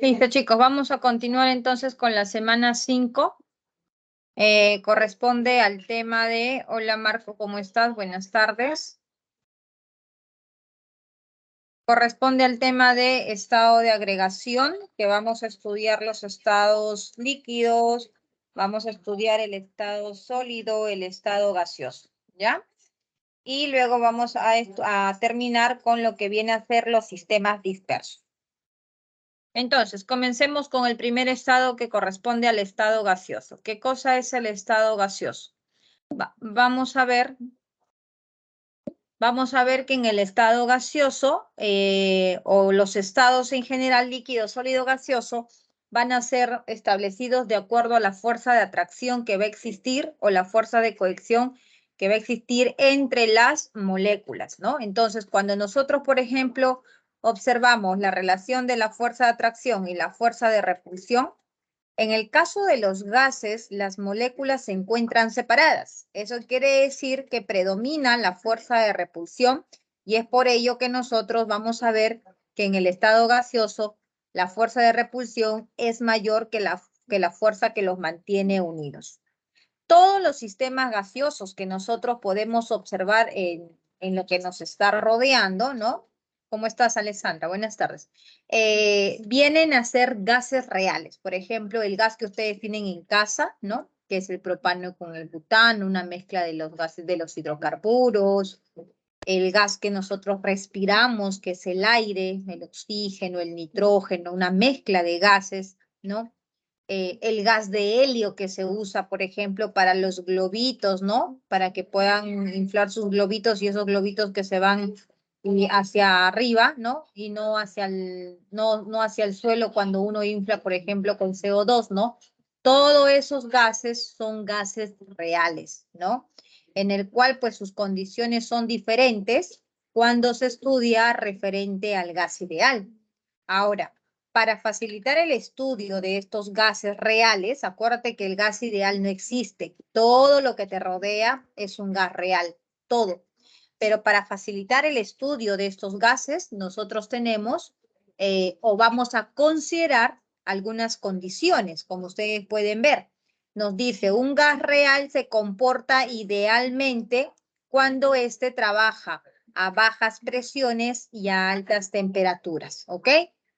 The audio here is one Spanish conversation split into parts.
Listo, chicos, vamos a continuar entonces con la semana 5. Corresponde al tema de, hola Marco, ¿cómo estás? Buenas tardes. Corresponde al tema de estado de agregación, que vamos a estudiar los estados líquidos, vamos a estudiar el estado sólido, el estado gaseoso, ¿ya? Y luego vamos a terminar con lo que viene a ser los sistemas dispersos. Entonces, comencemos con el primer estado que corresponde al estado gaseoso. ¿Qué cosa es el estado gaseoso? Vamos a ver que en el estado gaseoso o los estados en general, líquido, sólido, gaseoso, van a ser establecidos de acuerdo a la fuerza de atracción que va a existir o la fuerza de cohesión que va a existir entre las moléculas, ¿no? Entonces, cuando nosotros, por ejemplo, observamos la relación de la fuerza de atracción y la fuerza de repulsión, en el caso de los gases, las moléculas se encuentran separadas. Eso quiere decir que predomina la fuerza de repulsión y es por ello que nosotros vamos a ver que en el estado gaseoso la fuerza de repulsión es mayor que la fuerza que los mantiene unidos. Todos los sistemas gaseosos que nosotros podemos observar en lo que nos está rodeando, ¿no? ¿Cómo estás, Alessandra? Buenas tardes. Vienen a ser gases reales. Por ejemplo, el gas que ustedes tienen en casa, ¿no? Que es el propano con el butano, una mezcla de los gases de los hidrocarburos, el gas que nosotros respiramos, que es el aire, el oxígeno, el nitrógeno, una mezcla de gases, ¿no? El gas de helio que se usa, por ejemplo, para los globitos, ¿no? Para que puedan inflar sus globitos y esos globitos que se van hacia arriba, ¿no? Y no hacia no hacia el suelo cuando uno infla, por ejemplo, con CO2, ¿no? Todos esos gases son gases reales, ¿no? En el cual, pues, sus condiciones son diferentes cuando se estudia referente al gas ideal. Ahora, para facilitar el estudio de estos gases reales, acuérdate que el gas ideal no existe. Todo lo que te rodea es un gas real, todo. Pero para facilitar el estudio de estos gases, nosotros tenemos o vamos a considerar algunas condiciones, como ustedes pueden ver. Nos dice, un gas real se comporta idealmente cuando éste trabaja a bajas presiones y a altas temperaturas, ¿ok?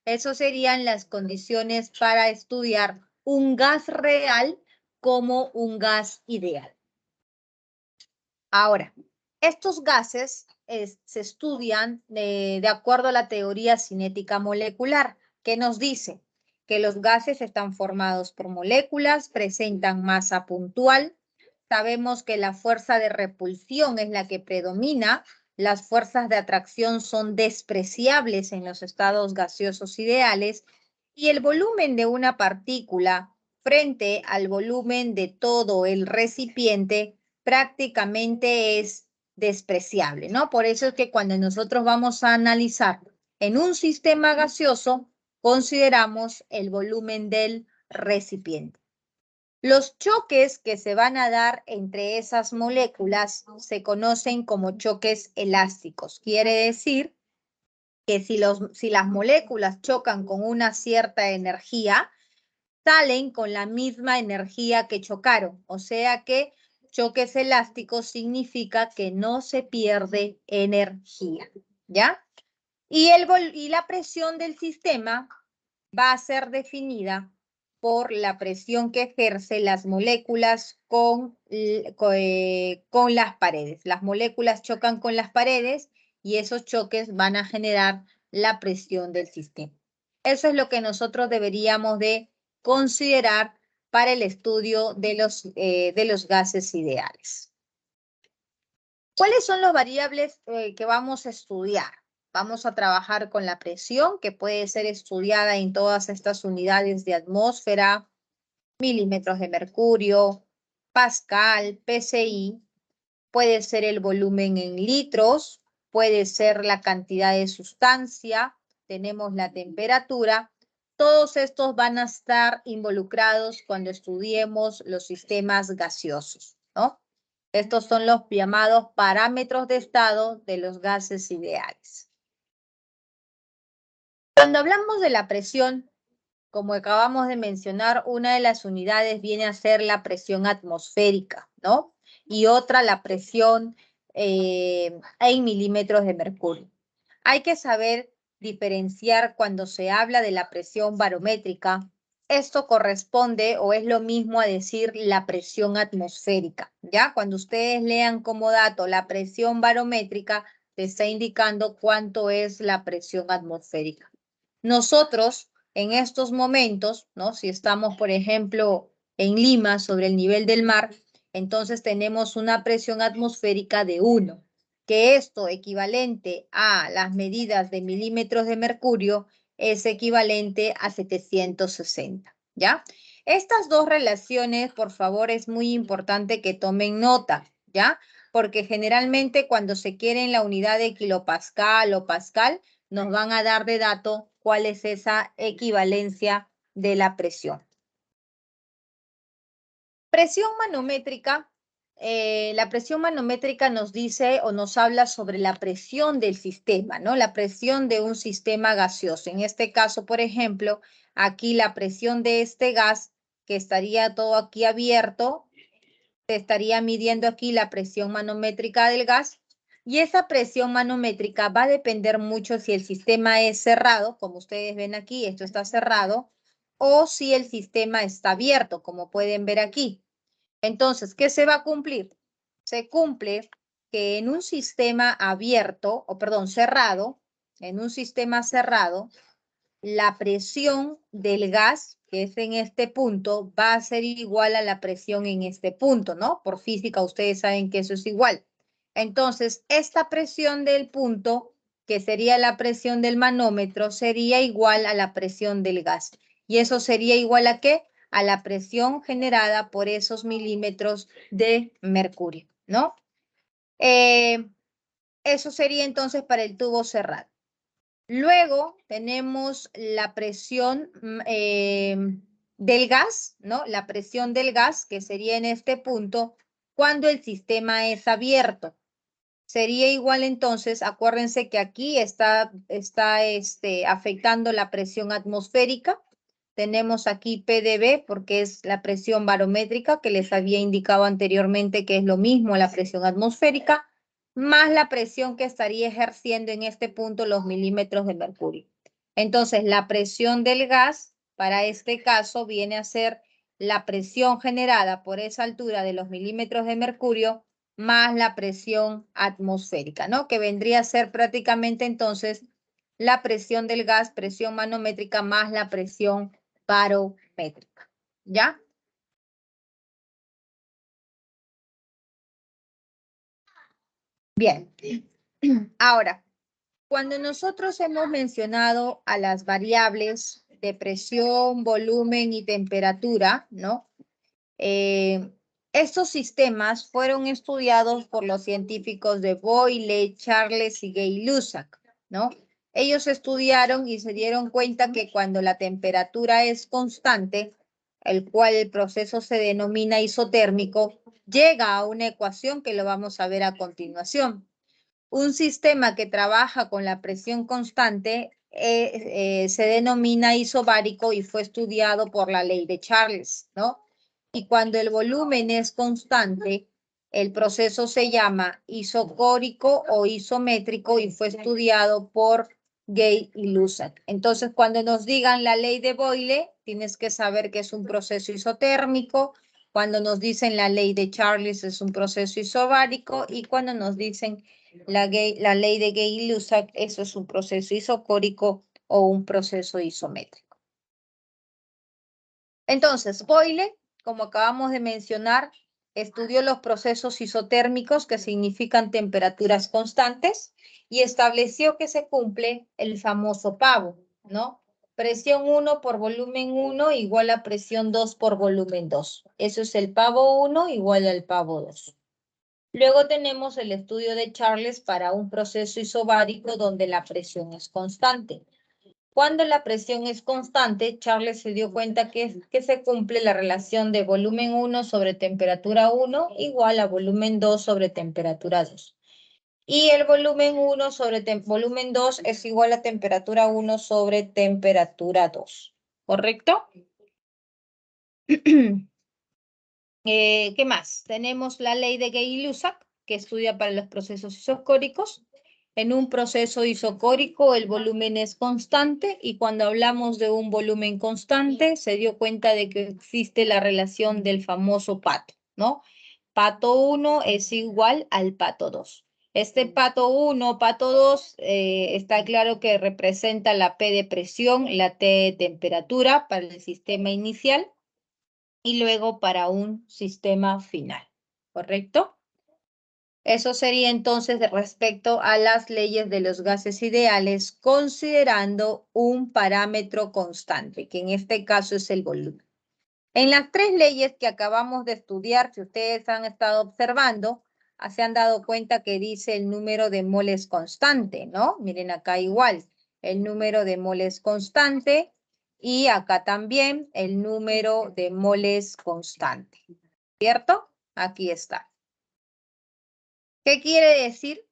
Esas serían las condiciones para estudiar un gas real como un gas ideal. Ahora, estos gases se estudian de acuerdo a la teoría cinética molecular, que nos dice que los gases están formados por moléculas, presentan masa puntual. Sabemos que la fuerza de repulsión es la que predomina. Las fuerzas de atracción son despreciables en los estados gaseosos ideales y el volumen de una partícula frente al volumen de todo el recipiente prácticamente es despreciable, ¿no? Por eso es que cuando nosotros vamos a analizar en un sistema gaseoso, consideramos el volumen del recipiente. Los choques que se van a dar entre esas moléculas se conocen como choques elásticos. Quiere decir que si las moléculas chocan con una cierta energía, salen con la misma energía que chocaron. O sea que choques elásticos significa que no se pierde energía, ¿ya? Y la presión del sistema va a ser definida por la presión que ejerce las moléculas con las paredes. Las moléculas chocan con las paredes y esos choques van a generar la presión del sistema. Eso es lo que nosotros deberíamos de considerar para el estudio de los gases ideales. ¿Cuáles son las variables que vamos a estudiar? Vamos a trabajar con la presión, que puede ser estudiada en todas estas unidades de atmósfera, milímetros de mercurio, Pascal, PSI. Puede ser el volumen en litros, puede ser la cantidad de sustancia, tenemos la temperatura. Todos estos van a estar involucrados cuando estudiemos los sistemas gaseosos, ¿no? Estos son los llamados parámetros de estado de los gases ideales. Cuando hablamos de la presión, como acabamos de mencionar, una de las unidades viene a ser la presión atmosférica, ¿no? Y otra la presión en milímetros de mercurio. Hay que saber diferenciar cuando se habla de la presión barométrica. Esto corresponde o es lo mismo a decir la presión atmosférica, ¿ya? Cuando ustedes lean como dato la presión barométrica, te está indicando cuánto es la presión atmosférica. Nosotros, en estos momentos, ¿no? Si estamos, por ejemplo, en Lima, sobre el nivel del mar, entonces tenemos una presión atmosférica de 1, que esto equivalente a las medidas de milímetros de mercurio es equivalente a 760, ¿ya? Estas dos relaciones, por favor, es muy importante que tomen nota, ¿ya? Porque generalmente cuando se quiere en la unidad de kilopascal o pascal, nos van a dar de dato cuál es esa equivalencia de la presión. Presión manométrica. La presión manométrica nos dice o nos habla sobre la presión del sistema, ¿no? La presión de un sistema gaseoso. En este caso, por ejemplo, aquí la presión de este gas, que estaría todo aquí abierto, te estaría midiendo aquí la presión manométrica del gas. Y esa presión manométrica va a depender mucho si el sistema es cerrado, como ustedes ven aquí, esto está cerrado, o si el sistema está abierto, como pueden ver aquí. Entonces, ¿qué se va a cumplir? Se cumple que en un sistema abierto, o perdón, cerrado, en un sistema cerrado, la presión del gas, que es en este punto, va a ser igual a la presión en este punto, ¿no? Por física ustedes saben que eso es igual. Entonces, esta presión del punto, que sería la presión del manómetro, sería igual a la presión del gas. ¿Y eso sería igual a qué? A la presión generada por esos milímetros de mercurio, ¿no? Eso sería entonces para el tubo cerrado. Luego tenemos la presión del gas, ¿no? La presión del gas, que sería en este punto, cuando el sistema es abierto. Sería igual entonces, acuérdense que aquí está afectando la presión atmosférica. Tenemos aquí PdV porque es la presión barométrica que les había indicado anteriormente que es lo mismo a la presión atmosférica, más la presión que estaría ejerciendo en este punto los milímetros de mercurio. Entonces, la presión del gas para este caso viene a ser la presión generada por esa altura de los milímetros de mercurio más la presión atmosférica, ¿no? Que vendría a ser prácticamente entonces la presión del gas, presión manométrica más la presión barométrica, ¿ya? Bien. Ahora, cuando nosotros hemos mencionado a las variables de presión, volumen y temperatura, ¿no? Estos sistemas fueron estudiados por los científicos de Boyle, Charles y Gay-Lussac, ¿no? Ellos estudiaron y se dieron cuenta que cuando la temperatura es constante, el cual el proceso se denomina isotérmico, llega a una ecuación que lo vamos a ver a continuación. Un sistema que trabaja con la presión constante se denomina isobárico y fue estudiado por la ley de Charles, ¿no? Y cuando el volumen es constante, el proceso se llama isocórico o isométrico y fue estudiado por Gay y Lussac. Entonces, cuando nos digan la ley de Boyle, tienes que saber que es un proceso isotérmico. Cuando nos dicen la ley de Charles es un proceso isobárico y cuando nos dicen la ley de Gay y Lussac, eso es un proceso isocórico o un proceso isométrico. Entonces, Boyle, como acabamos de mencionar, estudió los procesos isotérmicos, que significan temperaturas constantes, y estableció que se cumple el famoso pavo, ¿no? Presión 1 por volumen 1 igual a presión 2 por volumen 2. Eso es el pavo 1 igual al pavo 2. Luego tenemos el estudio de Charles para un proceso isobárico donde la presión es constante. Cuando la presión es constante, Charles se dio cuenta que se cumple la relación de volumen 1 sobre temperatura 1 igual a volumen 2 sobre temperatura 2. Y el volumen 1 sobre volumen 2 es igual a temperatura 1 sobre temperatura 2. ¿correcto? ¿Qué más? Tenemos la ley de Gay-Lussac, que estudia para los procesos isocóricos. En un proceso isocórico el volumen es constante y cuando hablamos de un volumen constante se dio cuenta de que existe la relación del famoso pato, ¿no? Pato 1 es igual al pato 2. Este pato 1, pato 2, está claro que representa la P de presión, la T de temperatura para el sistema inicial y luego para un sistema final, ¿correcto? Eso sería entonces de respecto a las leyes de los gases ideales, considerando un parámetro constante, que en este caso es el volumen. En las tres leyes que acabamos de estudiar, si ustedes han estado observando, se han dado cuenta que dice el número de moles constante, ¿no? Miren acá igual, el número de moles constante y acá también el número de moles constante, ¿cierto? Aquí está. ¿Qué quiere decir?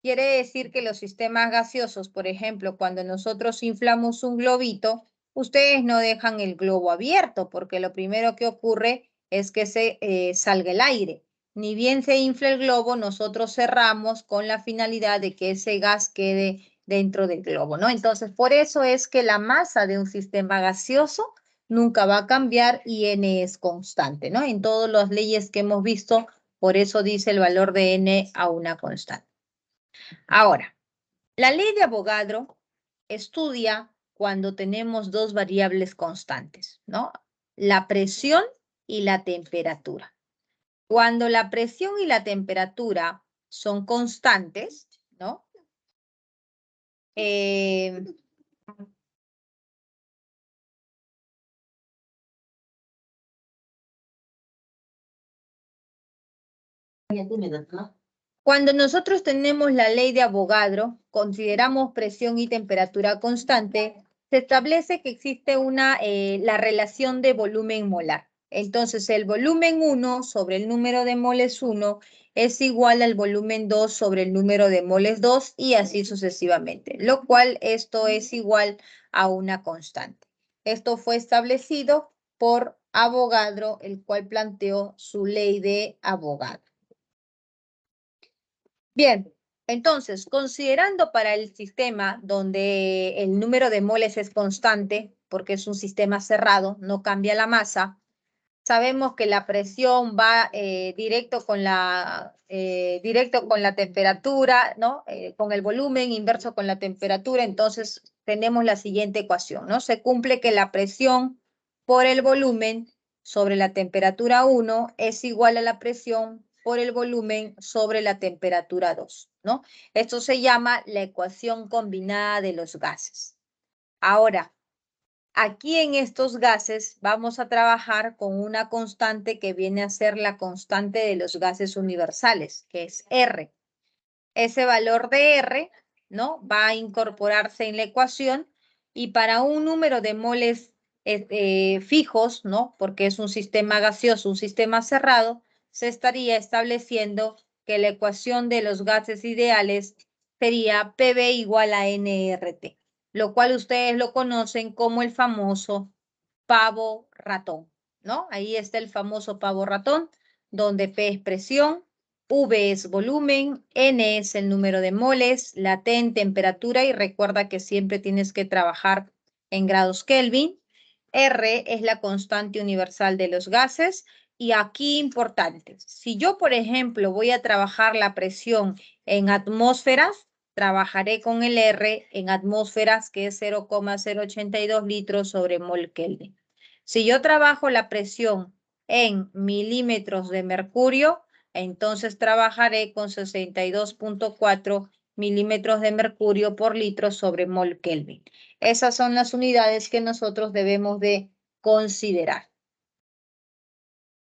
Quiere decir que los sistemas gaseosos, por ejemplo, cuando nosotros inflamos un globito, ustedes no dejan el globo abierto porque lo primero que ocurre es que se salga el aire. Ni bien se infla el globo, nosotros cerramos con la finalidad de que ese gas quede dentro del globo, ¿no? Entonces, por eso es que la masa de un sistema gaseoso nunca va a cambiar y N es constante, ¿no? En todas las leyes que hemos visto, por eso dice el valor de N a una constante. Ahora, la ley de Avogadro estudia cuando tenemos dos variables constantes, ¿no? La presión y la temperatura. Cuando la presión y la temperatura son constantes, ¿no? Cuando nosotros tenemos la ley de Avogadro, consideramos presión y temperatura constante, se establece que existe la relación de volumen molar. Entonces, el volumen 1 sobre el número de moles 1 es igual al volumen 2 sobre el número de moles 2 y así sucesivamente, lo cual esto es igual a una constante. Esto fue establecido por Avogadro, el cual planteó su ley de Avogadro. Bien, entonces, considerando para el sistema donde el número de moles es constante, porque es un sistema cerrado, no cambia la masa, sabemos que la presión va directo con la temperatura, ¿no? Con el volumen inverso con la temperatura, entonces tenemos la siguiente ecuación, ¿no? Se cumple que la presión por el volumen sobre la temperatura 1 es igual a la presión por el volumen sobre la temperatura 2, ¿no? Esto se llama la ecuación combinada de los gases. Ahora, aquí en estos gases vamos a trabajar con una constante que viene a ser la constante de los gases universales, que es R. Ese valor de R, ¿no? Va a incorporarse en la ecuación y para un número de moles fijos, ¿no? Porque es un sistema gaseoso, un sistema cerrado, se estaría estableciendo que la ecuación de los gases ideales sería PV igual a nRT, lo cual ustedes lo conocen como el famoso pavo ratón, ¿no? Ahí está el famoso pavo ratón, donde P es presión, V es volumen, N es el número de moles, la T en temperatura y recuerda que siempre tienes que trabajar en grados Kelvin. R es la constante universal de los gases y aquí importante, si yo por ejemplo voy a trabajar la presión en atmósferas, trabajaré con el R en atmósferas que es 0,082 litros sobre mol Kelvin. Si yo trabajo la presión en milímetros de mercurio, entonces trabajaré con 62.4 milímetros de mercurio por litro sobre mol Kelvin. Esas son las unidades que nosotros debemos de considerar.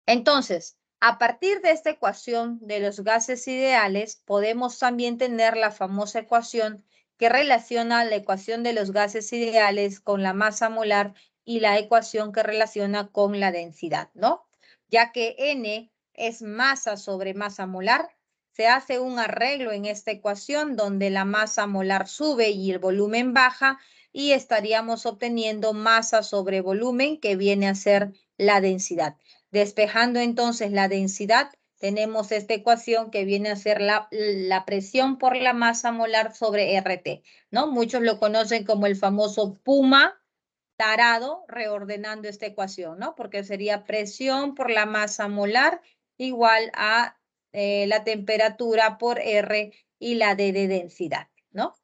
Entonces, a partir de esta ecuación de los gases ideales, podemos también tener la famosa ecuación que relaciona la ecuación de los gases ideales con la masa molar y la ecuación que relaciona con la densidad, ¿no? Ya que N es masa sobre masa molar, se hace un arreglo en esta ecuación donde la masa molar sube y el volumen baja, y estaríamos obteniendo masa sobre volumen, que viene a ser la densidad. Despejando entonces la densidad, tenemos esta ecuación que viene a ser la presión por la masa molar sobre RT, ¿no? Muchos lo conocen como el famoso PUMA tarado, reordenando esta ecuación, ¿no? Porque sería presión por la masa molar igual a la temperatura por R y la D de densidad, ¿no?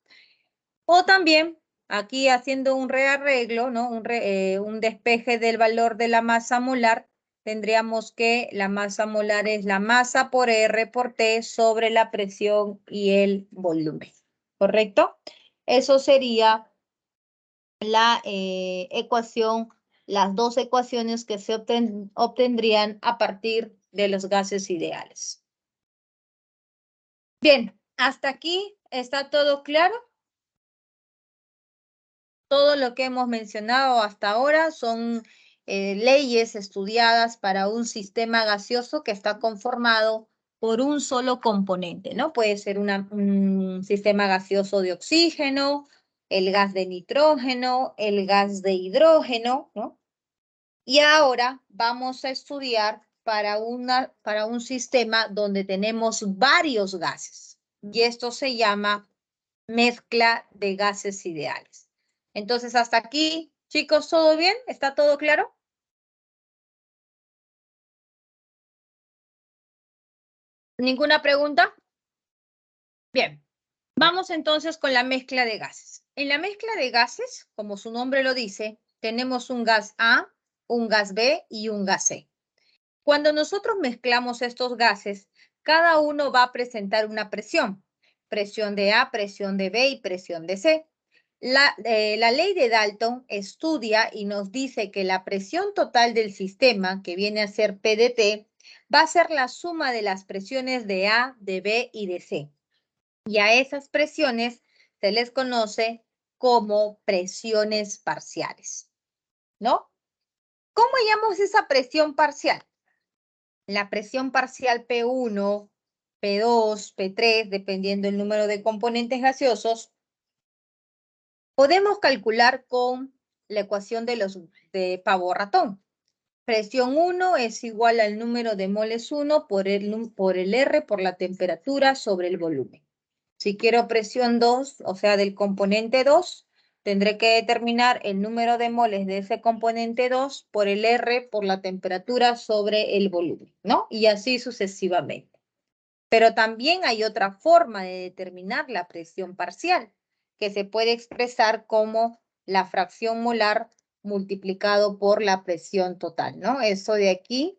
O también, aquí haciendo un rearreglo, ¿no? Un despeje del valor de la masa molar, tendríamos que la masa molar es la masa por R por T sobre la presión y el volumen, ¿correcto? Eso sería la ecuación, las dos ecuaciones que se obtendrían a partir de los gases ideales. Bien, hasta aquí está todo claro. Todo lo que hemos mencionado hasta ahora son leyes estudiadas para un sistema gaseoso que está conformado por un solo componente, ¿no? Puede ser un sistema gaseoso de oxígeno, el gas de nitrógeno, el gas de hidrógeno, ¿no? Y ahora vamos a estudiar para un sistema donde tenemos varios gases. Y esto se llama mezcla de gases ideales. Entonces, hasta aquí, chicos, ¿todo bien? ¿Está todo claro? ¿Ninguna pregunta? Bien, vamos entonces con la mezcla de gases. En la mezcla de gases, como su nombre lo dice, tenemos un gas A, un gas B y un gas C. Cuando nosotros mezclamos estos gases, cada uno va a presentar una presión. Presión de A, presión de B y presión de C. La ley de Dalton estudia y nos dice que la presión total del sistema, que viene a ser P de T, va a ser la suma de las presiones de A, de B y de C. Y a esas presiones se les conoce como presiones parciales, ¿no? ¿Cómo llamamos esa presión parcial? La presión parcial P1, P2, P3, dependiendo del número de componentes gaseosos, podemos calcular con la ecuación de pavo-ratón. Presión 1 es igual al número de moles 1 por el R por la temperatura sobre el volumen. Si quiero presión 2, o sea, del componente 2, tendré que determinar el número de moles de ese componente 2 por el R por la temperatura sobre el volumen, ¿no? Y así sucesivamente. Pero también hay otra forma de determinar la presión parcial, que se puede expresar como la fracción molar multiplicado por la presión total, ¿no? Eso de aquí,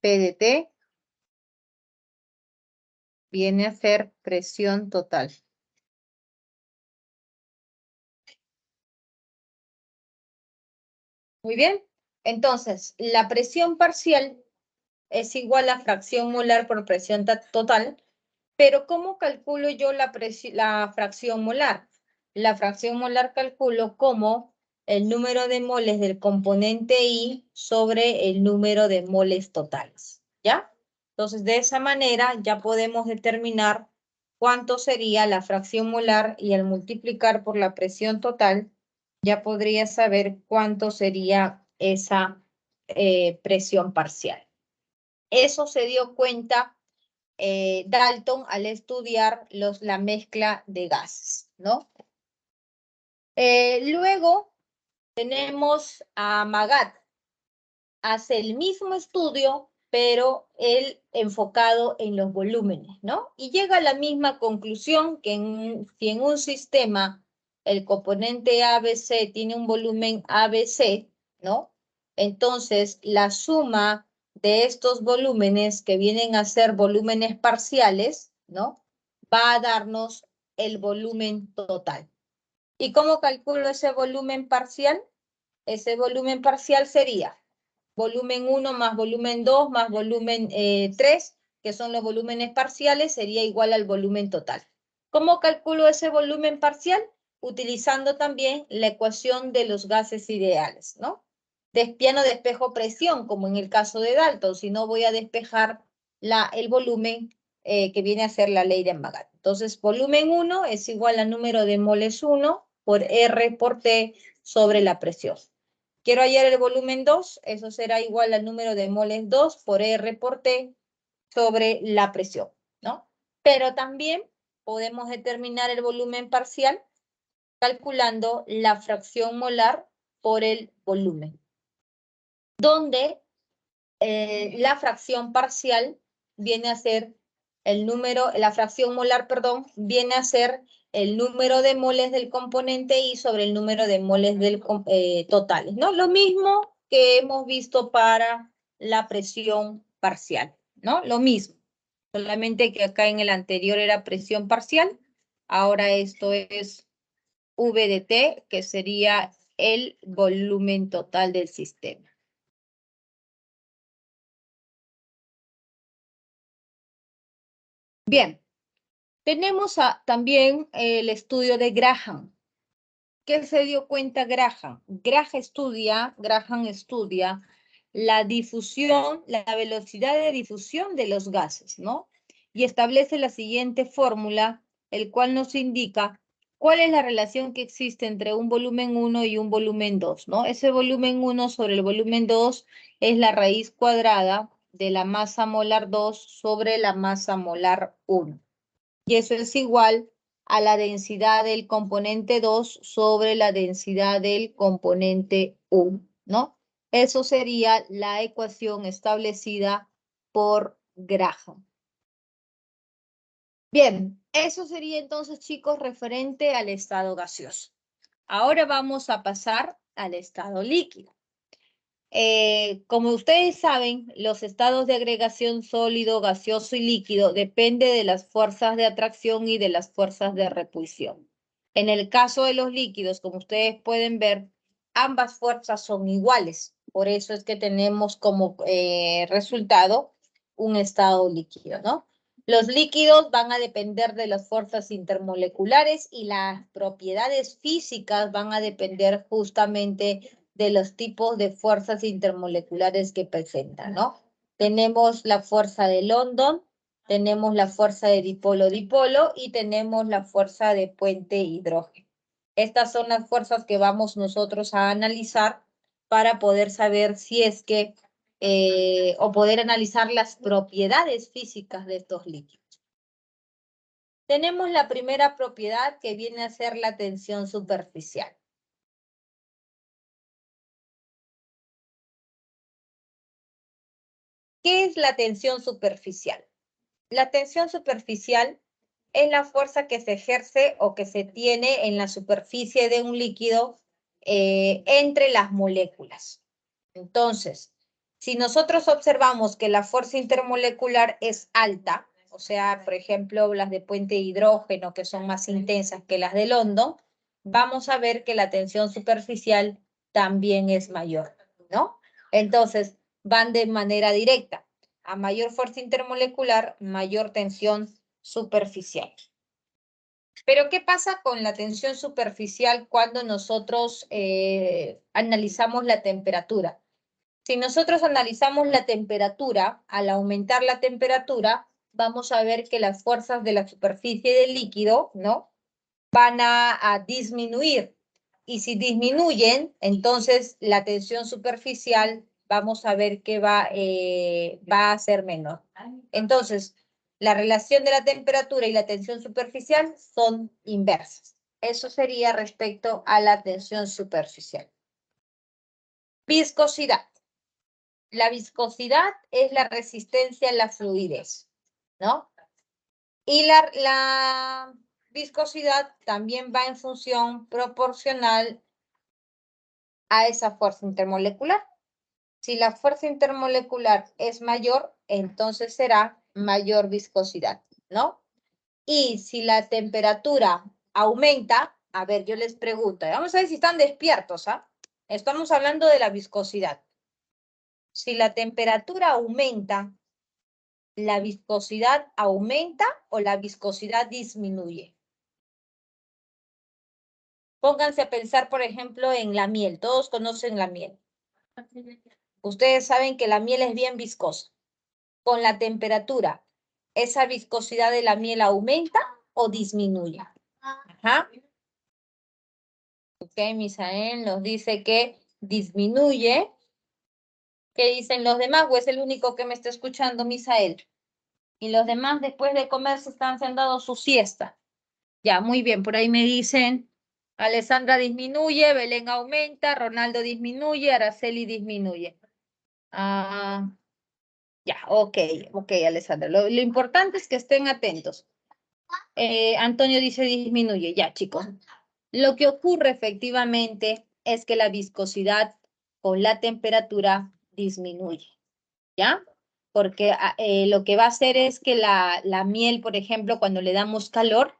P de T, viene a ser presión total. Muy bien. Entonces, la presión parcial es igual a fracción molar por presión total, pero ¿cómo calculo yo la fracción molar? La fracción molar calculo como el número de moles del componente I sobre el número de moles totales, ¿ya? Entonces, de esa manera ya podemos determinar cuánto sería la fracción molar y al multiplicar por la presión total, ya podría saber cuánto sería esa presión parcial. Eso se dio cuenta Dalton al estudiar la mezcla de gases, ¿no? Luego tenemos a Magat. Hace el mismo estudio, pero él enfocado en los volúmenes, ¿no? Y llega a la misma conclusión que si en un sistema el componente ABC tiene un volumen ABC, ¿no? Entonces, la suma de estos volúmenes que vienen a ser volúmenes parciales, ¿no? Va a darnos el volumen total. ¿Y cómo calculo ese volumen parcial? Ese volumen parcial sería volumen 1 más volumen 2 más volumen 3, que son los volúmenes parciales, sería igual al volumen total. ¿Cómo calculo ese volumen parcial? Utilizando también la ecuación de los gases ideales, ¿no? Ya no despejo presión, como en el caso de Dalton, sino voy a despejar el volumen que viene a ser la ley de Amagat. Entonces, volumen 1 es igual al número de moles 1 por R por T sobre la presión. Quiero hallar el volumen 2, eso será igual al número de moles 2 por R por T sobre la presión, ¿no? Pero también podemos determinar el volumen parcial calculando la fracción molar por el volumen, donde la fracción parcial viene a ser el número, la fracción molar, perdón, viene a ser el número de moles del componente I sobre el número de moles del totales, ¿no? Lo mismo que hemos visto para la presión parcial, ¿no? Lo mismo, solamente que acá en el anterior era presión parcial, ahora esto es V de T, que sería el volumen total del sistema. Bien, tenemos también el estudio de Graham. ¿Qué se dio cuenta Graham? Graham estudia la difusión, la velocidad de difusión de los gases, ¿no? Y establece la siguiente fórmula, el cual nos indica cuál es la relación que existe entre un volumen 1 y un volumen 2, ¿no? Ese volumen 1 sobre el volumen 2 es la raíz cuadrada de la masa molar 2 sobre la masa molar 1. Y eso es igual a la densidad del componente 2 sobre la densidad del componente 1, ¿no? Eso sería la ecuación establecida por Graham. Bien, eso sería entonces, chicos, referente al estado gaseoso. Ahora vamos a pasar al estado líquido. Como ustedes saben, los estados de agregación sólido, gaseoso y líquido depende de las fuerzas de atracción y de las fuerzas de repulsión. En el caso de los líquidos, como ustedes pueden ver, ambas fuerzas son iguales. Por eso es que tenemos como resultado un estado líquido, ¿no? Los líquidos van a depender de las fuerzas intermoleculares y las propiedades físicas van a depender justamente de los tipos de fuerzas intermoleculares que presentan, ¿no? Tenemos la fuerza de London, tenemos la fuerza de dipolo-dipolo y tenemos la fuerza de puente hidrógeno. Estas son las fuerzas que vamos nosotros a analizar para poder saber si es que, o poder analizar las propiedades físicas de estos líquidos. Tenemos la primera propiedad que viene a ser la tensión superficial. ¿Qué es la tensión superficial? La tensión superficial es la fuerza que se ejerce o que se tiene en la superficie de un líquido entre las moléculas. Entonces, si nosotros observamos que la fuerza intermolecular es alta, o sea, por ejemplo, las de puente de hidrógeno, que son más intensas que las de London, vamos a ver que la tensión superficial también es mayor, ¿no? Entonces, van de manera directa. A mayor fuerza intermolecular, mayor tensión superficial. Pero, ¿qué pasa con la tensión superficial cuando nosotros analizamos la temperatura? Si nosotros analizamos la temperatura, al aumentar la temperatura, vamos a ver que las fuerzas de la superficie del líquido, ¿no? Van a disminuir. Y si disminuyen, entonces la tensión superficial vamos a ver que va a ser menor. Entonces, la relación de la temperatura y la tensión superficial son inversas. Eso sería respecto a la tensión superficial. Viscosidad. La viscosidad es la resistencia a la fluidez, ¿no? Y la viscosidad también va en función proporcional a esa fuerza intermolecular. Si la fuerza intermolecular es mayor, entonces será mayor viscosidad, ¿no? Y si la temperatura aumenta, a ver, yo les pregunto, vamos a ver si están despiertos, ¿ah? Estamos hablando de la viscosidad. Si la temperatura aumenta, ¿la viscosidad aumenta o la viscosidad disminuye? Pónganse a pensar, por ejemplo, en la miel. Todos conocen la miel. Ustedes saben que la miel es bien viscosa. Con la temperatura, ¿esa viscosidad de la miel aumenta o disminuye? Ajá. Ok, Misael nos dice que disminuye. ¿Qué dicen los demás? ¿O es el único que me está escuchando, Misael? Y los demás después de comer se han dado su siesta. Ya, muy bien, por ahí me dicen, Alessandra disminuye, Belén aumenta, Ronaldo disminuye, Araceli disminuye. Ah, ya, ok, Alessandra. Lo importante es que estén atentos. Antonio dice disminuye, ya, chicos. Lo que ocurre efectivamente es que la viscosidad con la temperatura disminuye, ¿ya? Porque lo que va a hacer es que la miel, por ejemplo, cuando le damos calor,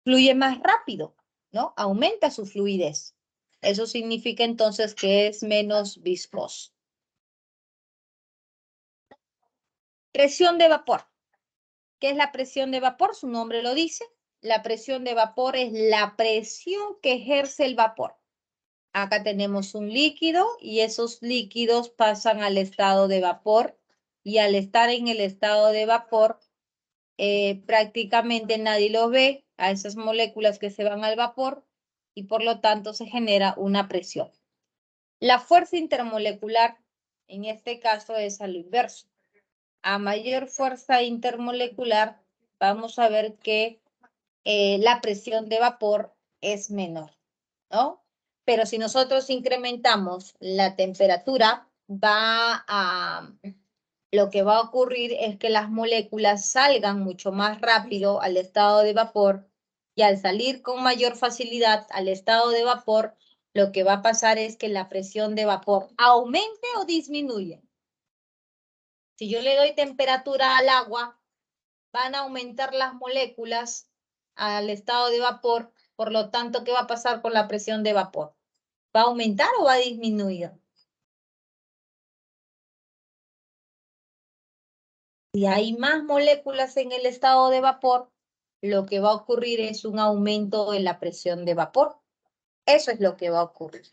fluye más rápido, ¿no? Aumenta su fluidez. Eso significa entonces que es menos viscoso. Presión de vapor. ¿Qué es la presión de vapor? Su nombre lo dice. La presión de vapor es la presión que ejerce el vapor. Acá tenemos un líquido y esos líquidos pasan al estado de vapor y al estar en el estado de vapor, prácticamente nadie lo ve a esas moléculas que se van al vapor y por lo tanto se genera una presión. La fuerza intermolecular en este caso es a lo inverso. A mayor fuerza intermolecular vamos a ver que la presión de vapor es menor, ¿no? Pero si nosotros incrementamos la temperatura, lo que va a ocurrir es que las moléculas salgan mucho más rápido al estado de vapor y al salir con mayor facilidad al estado de vapor, lo que va a pasar es que la presión de vapor aumente o disminuye. Si yo le doy temperatura al agua, van a aumentar las moléculas al estado de vapor, por lo tanto, ¿qué va a pasar con la presión de vapor? ¿Va a aumentar o va a disminuir? Si hay más moléculas en el estado de vapor, lo que va a ocurrir es un aumento en la presión de vapor. Eso es lo que va a ocurrir.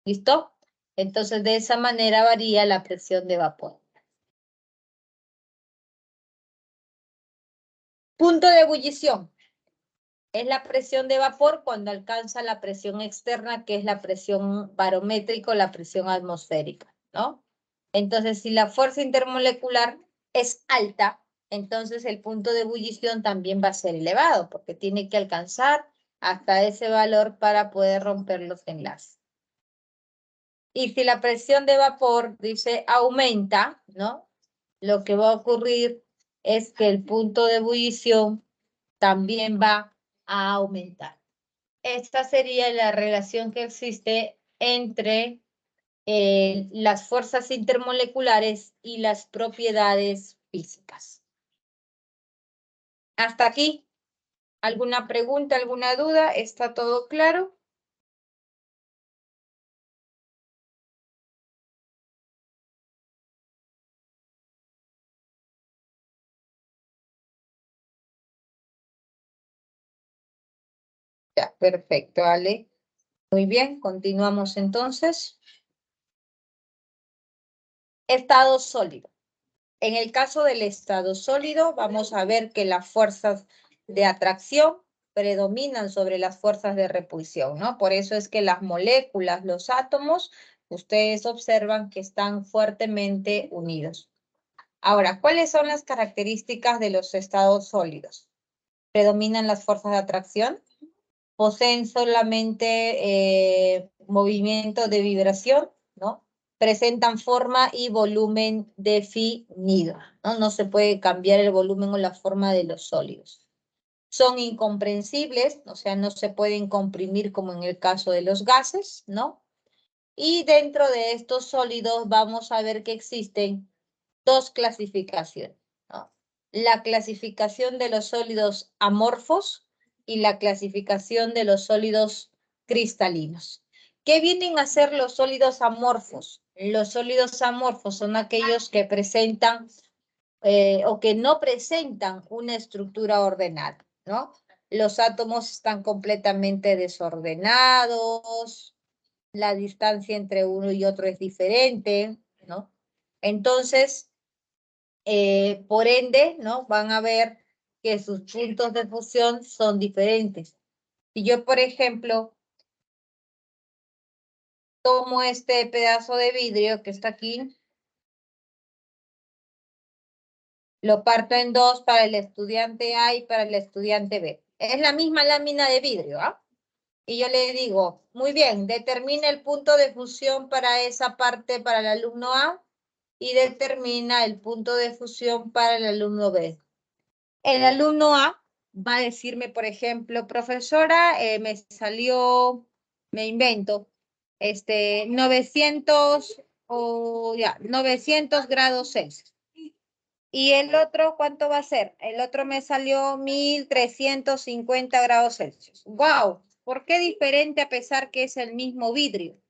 ¿Listo? Entonces, de esa manera varía la presión de vapor. Punto de ebullición. Es la presión de vapor cuando alcanza la presión externa, que es la presión barométrica o la presión atmosférica, ¿no? Entonces, si la fuerza intermolecular es alta, entonces el punto de ebullición también va a ser elevado, porque tiene que alcanzar hasta ese valor para poder romper los enlaces. Y si la presión de vapor, dice, aumenta, ¿no? Lo que va a ocurrir es que el punto de ebullición también va a aumentar. Esta sería la relación que existe entre las fuerzas intermoleculares y las propiedades físicas. Hasta aquí, ¿alguna pregunta, alguna duda? ¿Está todo claro? Ya, perfecto, Ale. Muy bien, continuamos entonces. Estado sólido. En el caso del estado sólido, vamos a ver que las fuerzas de atracción predominan sobre las fuerzas de repulsión, ¿no? Por eso es que las moléculas, los átomos, ustedes observan que están fuertemente unidos. Ahora, ¿cuáles son las características de los estados sólidos? ¿Predominan las fuerzas de atracción? ¿Poseen solamente movimiento de vibración? ¿No? Presentan forma y volumen definido, ¿no? No se puede cambiar el volumen o la forma de los sólidos. Son incomprensibles, o sea, no se pueden comprimir como en el caso de los gases, ¿no? Y dentro de estos sólidos vamos a ver que existen dos clasificaciones, ¿no? La clasificación de los sólidos amorfos y la clasificación de los sólidos cristalinos. ¿Qué vienen a ser los sólidos amorfos? Los sólidos amorfos son aquellos que presentan o que no presentan una estructura ordenada, ¿no? Los átomos están completamente desordenados, la distancia entre uno y otro es diferente, ¿no? Entonces, Por ende, ¿no? Van a ver que sus puntos de fusión son diferentes. Si yo, por ejemplo, tomo este pedazo de vidrio que está aquí, lo parto en dos para el estudiante A y para el estudiante B. Es la misma lámina de vidrio, ¿ah? Y yo le digo, muy bien, determina el punto de fusión para esa parte para el alumno A y determina el punto de fusión para el alumno B. El alumno A va a decirme, por ejemplo, profesora, me salió, me invento, 900 o ya, 900 grados Celsius. Y el otro, ¿cuánto va a ser? El otro me salió 1350 grados Celsius. ¡Wow! ¿Por qué diferente a pesar que es el mismo vidrio?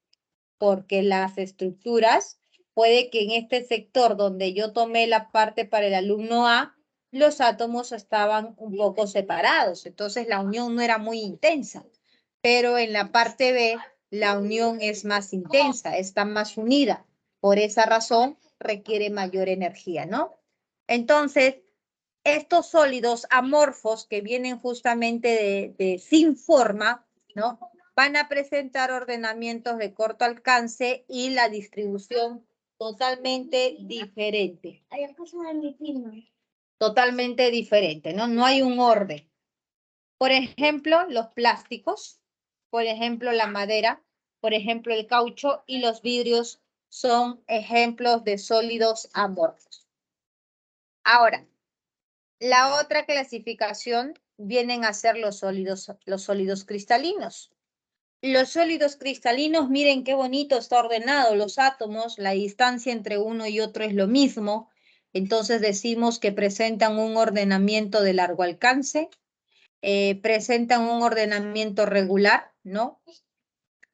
Porque las estructuras, puede que en este sector donde yo tomé la parte para el alumno A, los átomos estaban un poco separados, entonces la unión no era muy intensa, pero en la parte B la unión es más intensa, está más unida, por esa razón requiere mayor energía, ¿no? Entonces, estos sólidos amorfos que vienen justamente de sin forma, ¿no? Van a presentar ordenamientos de corto alcance y la distribución totalmente diferente. Totalmente diferente, ¿no? No hay un orden. Por ejemplo, los plásticos, por ejemplo, la madera, por ejemplo, el caucho y los vidrios son ejemplos de sólidos amorfos. Ahora, la otra clasificación vienen a ser los sólidos cristalinos. Los sólidos cristalinos, miren qué bonito está ordenado los átomos, la distancia entre uno y otro es lo mismo, entonces decimos que presentan un ordenamiento de largo alcance, presentan un ordenamiento regular, ¿no?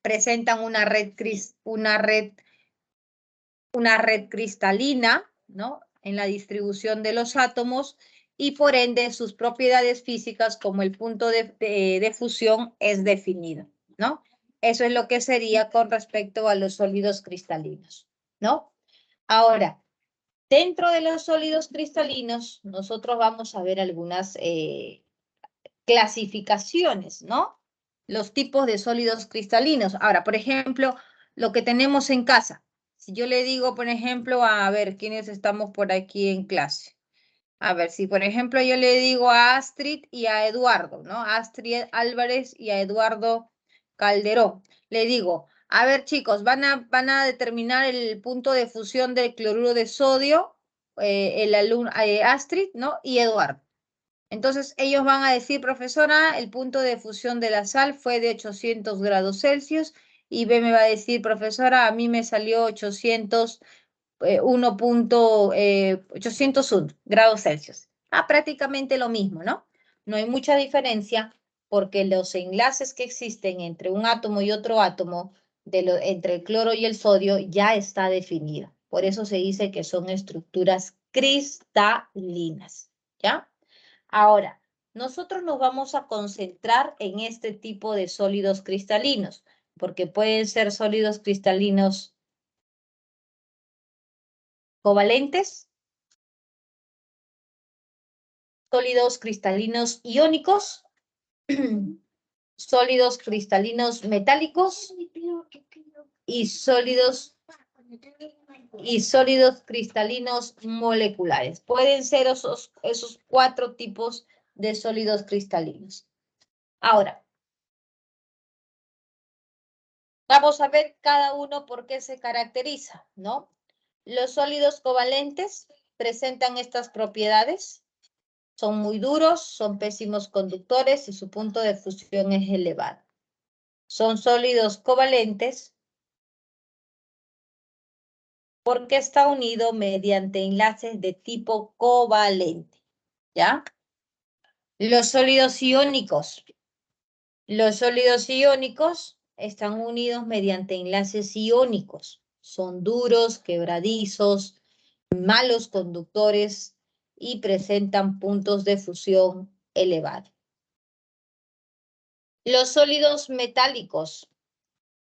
Presentan una red cristalina, ¿no? En la distribución de los átomos y por ende sus propiedades físicas como el punto de fusión es definido, ¿no? Eso es lo que sería con respecto a los sólidos cristalinos, ¿no? Ahora, dentro de los sólidos cristalinos, nosotros vamos a ver algunas clasificaciones, ¿no? Los tipos de sólidos cristalinos. Ahora, por ejemplo, lo que tenemos en casa. Si yo le digo, por ejemplo, a ver, ¿quiénes estamos por aquí en clase? A ver, si por ejemplo yo le digo a Astrid y a Eduardo, ¿no? A Astrid Álvarez y a Eduardo Calderón. Le digo, a ver chicos, van a determinar el punto de fusión del cloruro de sodio, el alumno, Astrid, ¿no? Y Eduardo. Entonces ellos van a decir, profesora, el punto de fusión de la sal fue de 800 grados Celsius y B me va a decir, profesora, a mí me salió 801 grados Celsius. Ah, prácticamente lo mismo, ¿no? No hay mucha diferencia porque los enlaces que existen entre un átomo y otro átomo, entre el cloro y el sodio, ya está definido. Por eso se dice que son estructuras cristalinas, ¿ya? Ahora, nosotros nos vamos a concentrar en este tipo de sólidos cristalinos, porque pueden ser sólidos cristalinos covalentes, sólidos cristalinos iónicos, sólidos cristalinos metálicos y sólidos cristalinos moleculares. Pueden ser esos cuatro tipos de sólidos cristalinos. Ahora, vamos a ver cada uno por qué se caracteriza, ¿no? Los sólidos covalentes presentan estas propiedades. Son muy duros, son pésimos conductores y su punto de fusión es elevado. Son sólidos covalentes porque está unido mediante enlaces de tipo covalente, ¿ya? Los sólidos iónicos. Los sólidos iónicos están unidos mediante enlaces iónicos. Son duros, quebradizos, malos conductores y presentan puntos de fusión elevados. Los sólidos metálicos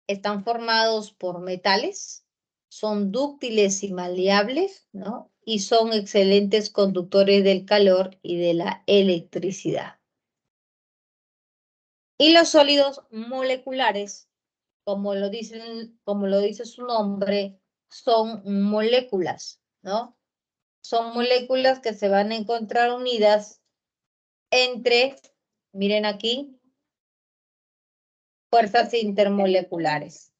están formados por metales, son dúctiles y maleables, ¿no? y son excelentes conductores del calor y de la electricidad. Y los sólidos moleculares, como lo dice su nombre, son moléculas, ¿no? Son moléculas que se van a encontrar unidas entre, miren aquí, fuerzas intermoleculares.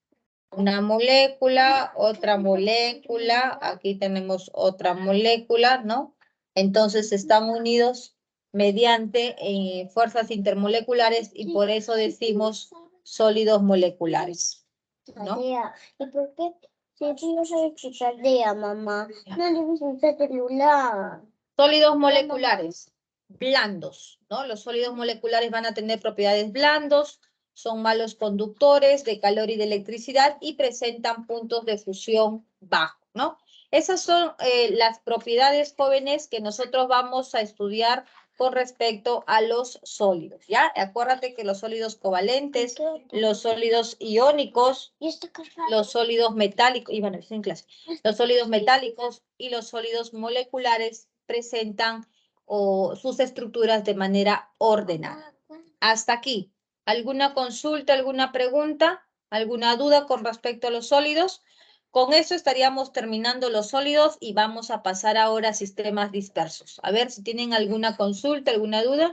Una molécula, otra molécula, aquí tenemos otra molécula, ¿no? Entonces están unidos mediante fuerzas intermoleculares y por eso decimos sólidos moleculares, ¿no? ¿Y por qué? Si tú no sabes que tarea, mamá, no debes usar celular. Sólidos moleculares blandos, ¿no? Los sólidos moleculares van a tener propiedades blandos, son malos conductores de calor y de electricidad y presentan puntos de fusión bajos, ¿no? Esas son las propiedades, jóvenes, que nosotros vamos a estudiar con respecto a los sólidos, ¿ya? Acuérdate que los sólidos covalentes, los sólidos iónicos, los sólidos metálicos, y bueno, eso en clase, los sólidos metálicos y los sólidos moleculares presentan sus estructuras de manera ordenada. Hasta aquí. ¿Alguna consulta, alguna pregunta, alguna duda con respecto a los sólidos? Con eso estaríamos terminando los sólidos y vamos a pasar ahora a sistemas dispersos. A ver si tienen alguna consulta, alguna duda.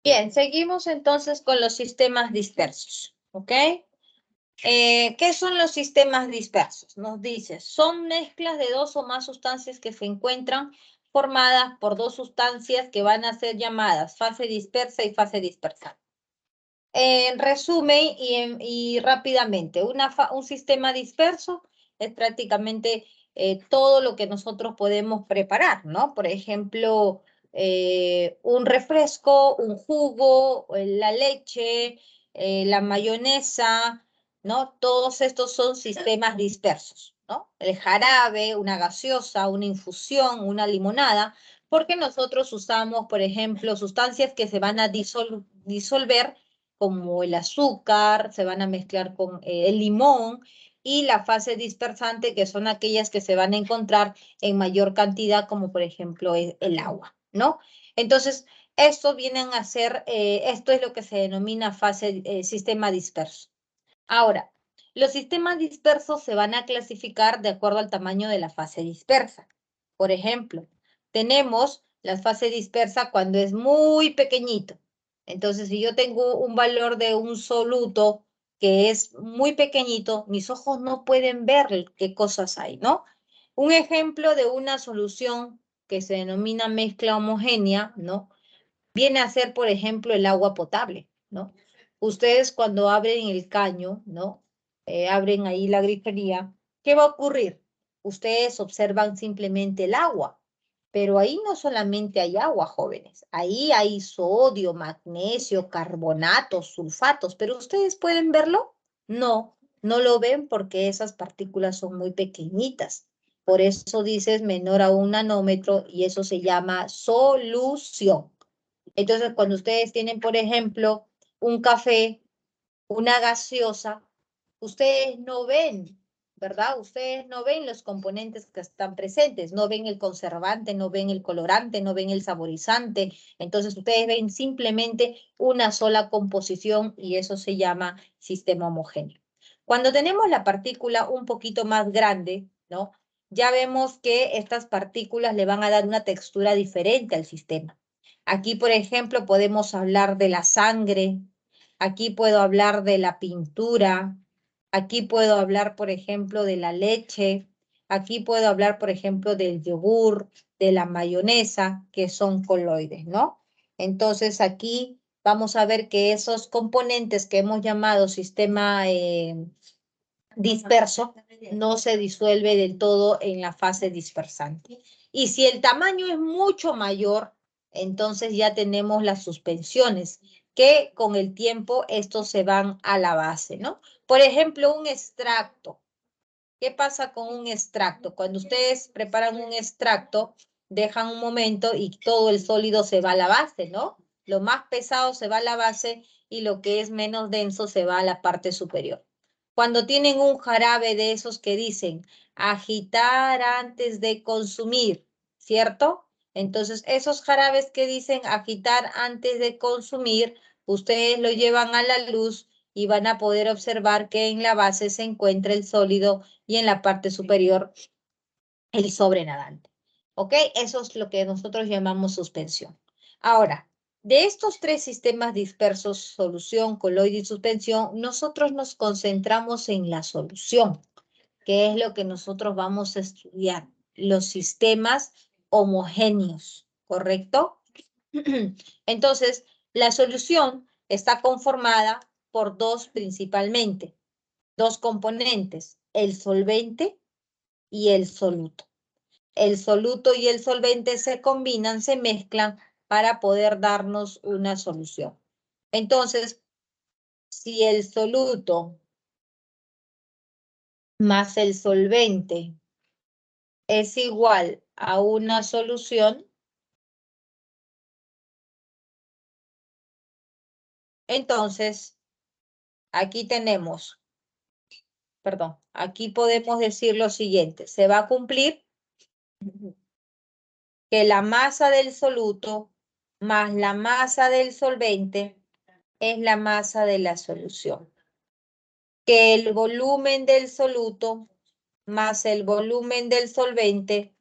Bien, seguimos entonces con los sistemas dispersos, ¿ok? ¿Qué son los sistemas dispersos? Nos dice, son mezclas de dos o más sustancias que se encuentran formadas por dos sustancias que van a ser llamadas fase dispersa y fase dispersada. En resumen y rápidamente, un sistema disperso es prácticamente todo lo que nosotros podemos preparar, ¿no? Por ejemplo, un refresco, un jugo, la leche, la mayonesa, ¿no? Todos estos son sistemas dispersos, ¿no? El jarabe, una gaseosa, una infusión, una limonada, porque nosotros usamos, por ejemplo, sustancias que se van a disolver como el azúcar, se van a mezclar con el limón y la fase dispersante, que son aquellas que se van a encontrar en mayor cantidad, como por ejemplo el agua, ¿no? Entonces, estos vienen a ser, esto es lo que se denomina sistema disperso. Ahora, los sistemas dispersos se van a clasificar de acuerdo al tamaño de la fase dispersa. Por ejemplo, tenemos la fase dispersa cuando es muy pequeñito. Entonces, si yo tengo un valor de un soluto que es muy pequeñito, mis ojos no pueden ver qué cosas hay, ¿no? Un ejemplo de una solución que se denomina mezcla homogénea, ¿no? Viene a ser, por ejemplo, el agua potable, ¿no? Ustedes cuando abren el caño, ¿no? Abren ahí la grifería, ¿qué va a ocurrir? Ustedes observan simplemente el agua, pero ahí no solamente hay agua, jóvenes, ahí hay sodio, magnesio, carbonatos, sulfatos, pero ¿ustedes pueden verlo? No, no lo ven porque esas partículas son muy pequeñitas. Por eso dices menor a un nanómetro y eso se llama solución. Entonces, cuando ustedes tienen, por ejemplo, un café, una gaseosa, ustedes no ven, ¿verdad? Ustedes no ven los componentes que están presentes, no ven el conservante, no ven el colorante, no ven el saborizante. Entonces, ustedes ven simplemente una sola composición y eso se llama sistema homogéneo. Cuando tenemos la partícula un poquito más grande, ¿no? Ya vemos que estas partículas le van a dar una textura diferente al sistema. Aquí, por ejemplo, podemos hablar de la sangre. aquí puedo hablar de la pintura, aquí puedo hablar, por ejemplo, de la leche, aquí puedo hablar, por ejemplo, del yogur, de la mayonesa, que son coloides, ¿no? Entonces aquí vamos a ver que esos componentes que hemos llamado sistema disperso no se disuelve del todo en la fase dispersante. Y si el tamaño es mucho mayor, entonces ya tenemos las suspensiones, que con el tiempo estos se van a la base, ¿no? Por ejemplo, un extracto. ¿Qué pasa con un extracto? Cuando ustedes preparan un extracto, dejan un momento y todo el sólido se va a la base, ¿no? Lo más pesado se va a la base y lo que es menos denso se va a la parte superior. Cuando tienen un jarabe de esos que dicen agitar antes de consumir, ¿cierto? Entonces, esos jarabes que dicen agitar antes de consumir, ustedes lo llevan a la luz y van a poder observar que en la base se encuentra el sólido y en la parte superior el sobrenadante. ¿Ok? Eso es lo que nosotros llamamos suspensión. Ahora, de estos tres sistemas dispersos, solución, coloide y suspensión, nosotros nos concentramos en la solución, que es lo que nosotros vamos a estudiar, los sistemas homogéneos, ¿correcto? Entonces, la solución está conformada por dos principalmente, dos componentes, el solvente y el soluto. El soluto y el solvente se combinan, se mezclan para poder darnos una solución. Entonces, si el soluto más el solvente es igual a una solución, entonces aquí tenemos, perdón, aquí podemos decir lo siguiente, se va a cumplir que la masa del soluto más la masa del solvente es la masa de la solución. Que el volumen del soluto más el volumen del solvente,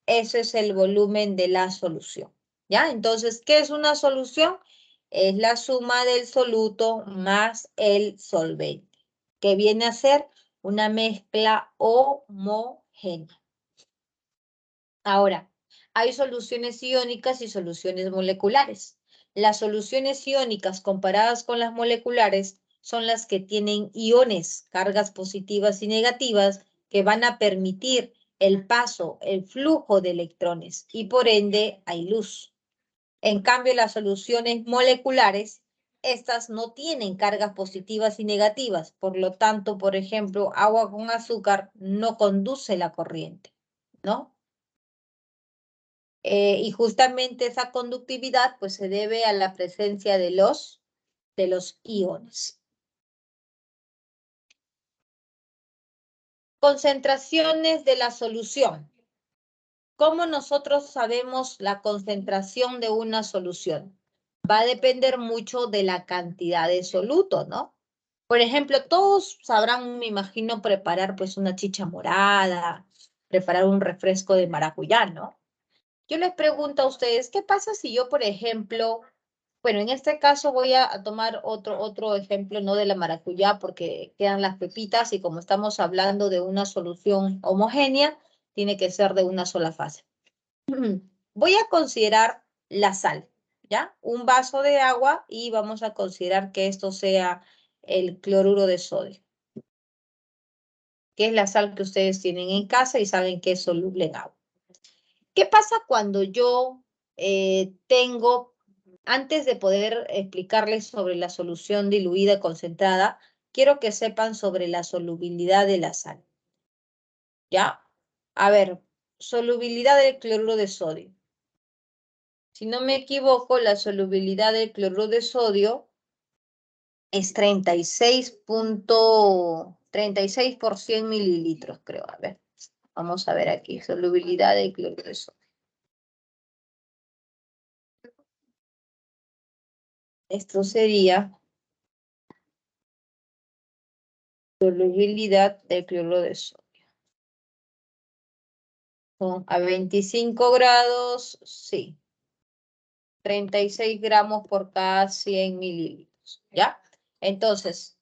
eso es el volumen de la solución. ¿Ya? Entonces, ¿qué es una solución? Es la suma del soluto más el solvente, que viene a ser una mezcla homogénea. Ahora, hay soluciones iónicas y soluciones moleculares. Las soluciones iónicas comparadas con las moleculares son las que tienen iones, cargas positivas y negativas, que van a permitir el paso, el flujo de electrones y por ende hay luz. En cambio, las soluciones moleculares, estas no tienen cargas positivas y negativas. Por lo tanto, por ejemplo, agua con azúcar no conduce la corriente, ¿no? Y justamente esa conductividad pues se debe a la presencia de los iones. Concentraciones de la solución. ¿Cómo nosotros sabemos la concentración de una solución? Va a depender mucho de la cantidad de soluto, ¿no? Por ejemplo, todos sabrán, me imagino, preparar pues una chicha morada, preparar un refresco de maracuyá, ¿no? Yo les pregunto a ustedes, ¿qué pasa si yo, por ejemplo, bueno, en este caso voy a tomar otro ejemplo, no de la maracuyá, porque quedan las pepitas y como estamos hablando de una solución homogénea, tiene que ser de una sola fase. Voy a considerar la sal, ¿ya? Un vaso de agua y vamos a considerar que esto sea el cloruro de sodio, que es la sal que ustedes tienen en casa y saben que es soluble en agua. ¿Qué pasa cuando yo tengo, antes de poder explicarles sobre la solución diluida concentrada, quiero que sepan sobre la solubilidad de la sal? ¿Ya? A ver, solubilidad del cloruro de sodio. Si no me equivoco, la solubilidad del cloruro de sodio es 36 por 100 mililitros, creo. A ver, vamos a ver aquí, solubilidad del cloruro de sodio. Esto sería solubilidad del cloruro de sodio. A 25 grados, sí. 36 gramos por cada 100 mililitros, ¿ya? Entonces,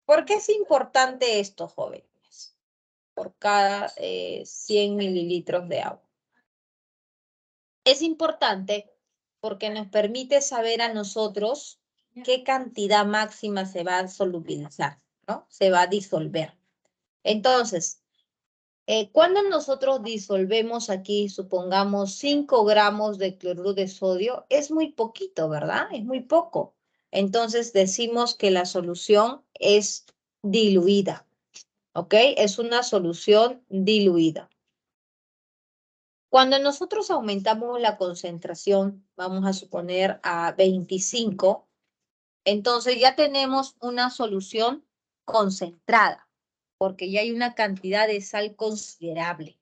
¿por qué es importante esto, jóvenes? Por cada 100 mililitros de agua. Es importante porque nos permite saber a nosotros qué cantidad máxima se va a solubilizar, ¿no? Se va a disolver. Entonces, cuando nosotros disolvemos aquí, supongamos 5 gramos de cloruro de sodio, es muy poquito, ¿verdad? Es muy poco. Entonces decimos que la solución es diluida, ¿ok? Es una solución diluida. Cuando nosotros aumentamos la concentración, vamos a suponer a 25, entonces ya tenemos una solución concentrada, porque ya hay una cantidad de sal considerable.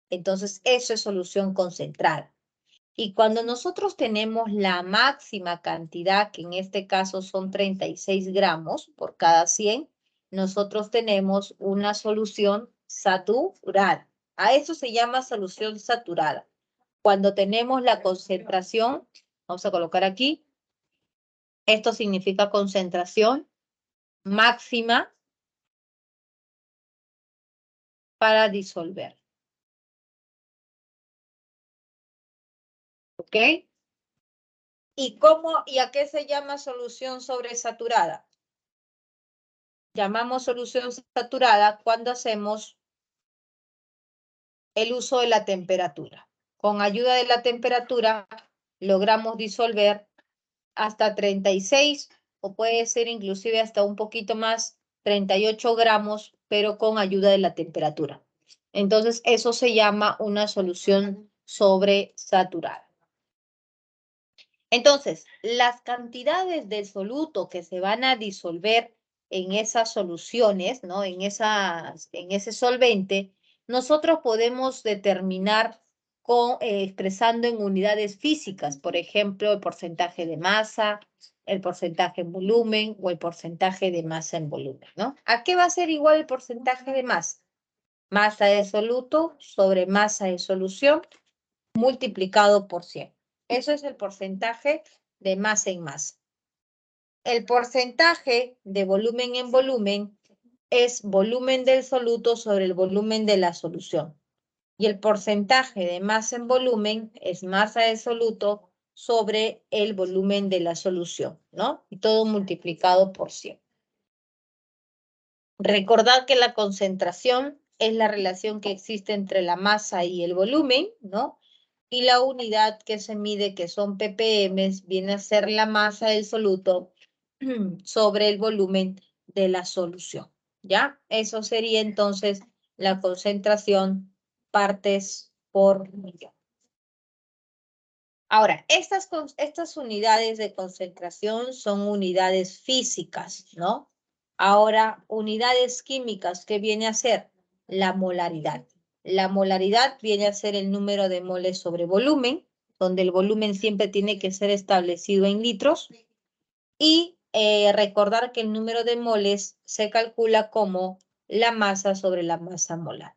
Entonces, eso es solución concentrada. Y cuando nosotros tenemos la máxima cantidad, que en este caso son 36 gramos por cada 100, nosotros tenemos una solución saturada. A eso se llama solución saturada. Cuando tenemos la concentración, vamos a colocar aquí, esto significa concentración máxima para disolver. ¿Ok? ¿Y a qué se llama solución sobresaturada? Llamamos solución saturada cuando hacemos el uso de la temperatura. Con ayuda de la temperatura logramos disolver hasta 36 o puede ser inclusive hasta un poquito más, 38 gramos, pero con ayuda de la temperatura. Entonces eso se llama una solución sobresaturada. Entonces, las cantidades de soluto que se van a disolver en esas soluciones, ¿no? En ese solvente, nosotros podemos determinar expresando en unidades físicas, por ejemplo, el porcentaje de masa, el porcentaje en volumen o el porcentaje de masa en volumen, ¿no? ¿A qué va a ser igual el porcentaje de masa? Masa de soluto sobre masa de solución multiplicado por 100. Eso es el porcentaje de masa en masa. El porcentaje de volumen en volumen es volumen del soluto sobre el volumen de la solución. Y el porcentaje de masa en volumen es masa del soluto sobre el volumen de la solución, ¿no? Y todo multiplicado por 100. Recordad que la concentración es la relación que existe entre la masa y el volumen, ¿no? Y la unidad que se mide, que son ppm, viene a ser la masa del soluto sobre el volumen de la solución, ¿ya? Eso sería entonces la concentración partes por millón. Ahora, estas unidades de concentración son unidades físicas, ¿no? Ahora, unidades químicas, ¿qué viene a ser? La molaridad. La molaridad viene a ser el número de moles sobre volumen, donde el volumen siempre tiene que ser establecido en litros. Y recordar que el número de moles se calcula como la masa sobre la masa molar.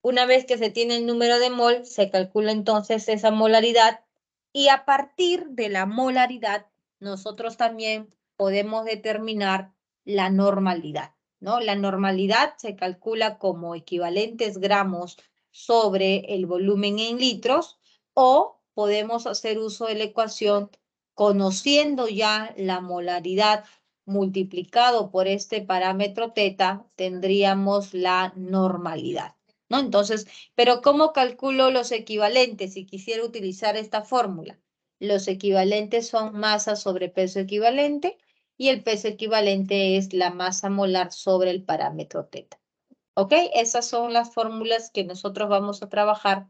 Una vez que se tiene el número de mol, se calcula entonces esa molaridad y a partir de la molaridad nosotros también podemos determinar la normalidad, ¿no? La normalidad se calcula como equivalentes gramos sobre el volumen en litros o podemos hacer uso de la ecuación conociendo ya la molaridad multiplicado por este parámetro teta, tendríamos la normalidad, ¿no? Entonces, pero ¿cómo calculo los equivalentes si quisiera utilizar esta fórmula? Los equivalentes son masa sobre peso equivalente y el peso equivalente es la masa molar sobre el parámetro teta. ¿Ok? Esas son las fórmulas que nosotros vamos a trabajar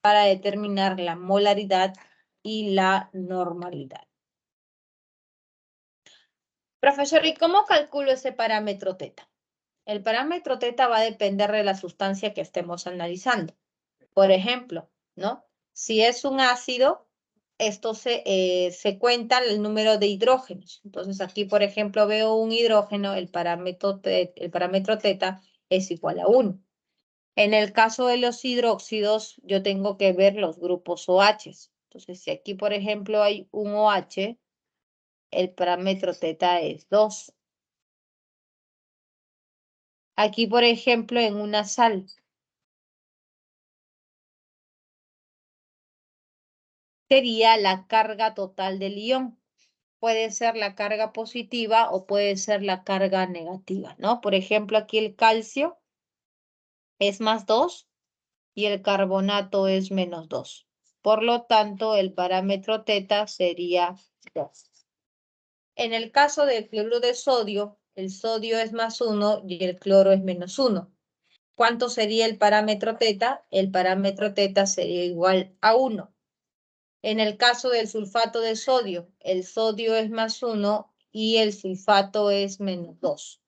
para determinar la molaridad y la normalidad. Profesor, ¿y cómo calculo ese parámetro teta? El parámetro teta va a depender de la sustancia que estemos analizando. Por ejemplo, ¿no? Si es un ácido, esto se cuenta el número de hidrógenos. Entonces aquí, por ejemplo, veo un hidrógeno, el parámetro teta es igual a 1. En el caso de los hidróxidos, yo tengo que ver los grupos OH. Entonces, si aquí, por ejemplo, hay un OH, el parámetro teta es 2. Aquí, por ejemplo, en una sal, sería la carga total del ion. Puede ser la carga positiva o puede ser la carga negativa, ¿no? Por ejemplo, aquí el calcio es más 2 y el carbonato es menos 2. Por lo tanto, el parámetro teta sería 2. En el caso del cloruro de sodio, el sodio es más 1 y el cloro es menos 1. ¿Cuánto sería el parámetro teta? El parámetro teta sería igual a 1. En el caso del sulfato de sodio, el sodio es más 1 y el sulfato es menos 2.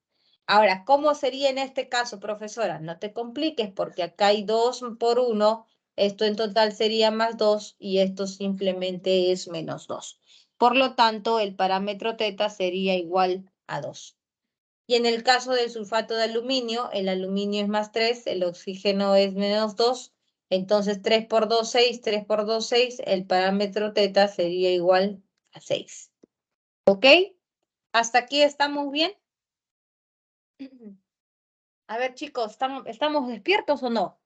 Ahora, ¿cómo sería en este caso, profesora? No te compliques porque acá hay 2 por 1. Esto en total sería más 2 y esto simplemente es menos 2. Por lo tanto, el parámetro teta sería igual a 2. Y en el caso del sulfato de aluminio, el aluminio es más 3, el oxígeno es menos 2. Entonces 3 por 2, 6, 3 por 2, 6. El parámetro teta sería igual a 6. ¿Ok? ¿Hasta aquí estamos bien? A ver, chicos, ¿estamos despiertos o no?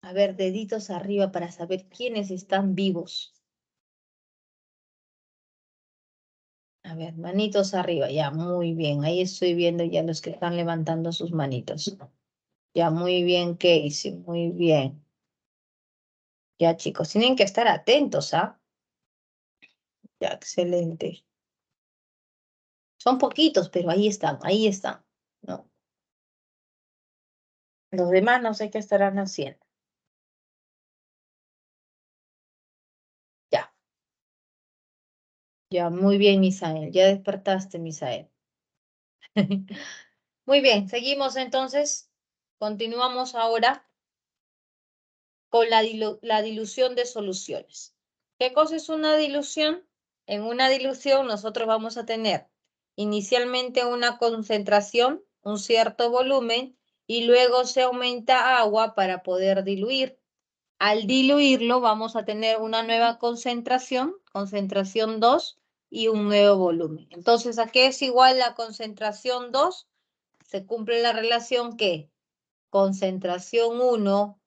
A ver, deditos arriba para saber quiénes están vivos. A ver, manitos arriba, ya, muy bien. Ahí estoy viendo ya los que están levantando sus manitos. Ya, muy bien, Casey, muy bien. Ya, chicos, tienen que estar atentos, ¿ah? Ya, excelente. Son poquitos, pero ahí están, ¿no? Los demás no sé qué estarán haciendo. Ya, ya, muy bien, Misael. Ya despertaste, Misael. Muy bien, seguimos entonces. Continuamos ahora con la dilución de soluciones. ¿Qué cosa es una dilución? En una dilución nosotros vamos a tener inicialmente una concentración, un cierto volumen, y luego se aumenta agua para poder diluir. Al diluirlo vamos a tener una nueva concentración, concentración 2, y un nuevo volumen. Entonces, ¿a qué es igual la concentración 2? Se cumple la relación que concentración 1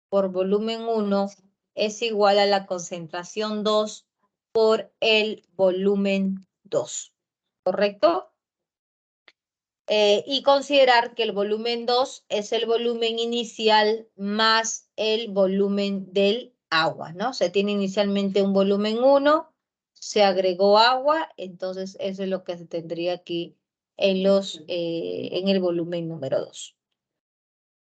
por volumen 1 es igual a la concentración 2 por el volumen 2, ¿correcto? Y considerar que el volumen 2 es el volumen inicial más el volumen del agua, ¿no? Se tiene inicialmente un volumen 1, se agregó agua, entonces eso es lo que se tendría aquí en el volumen número 2.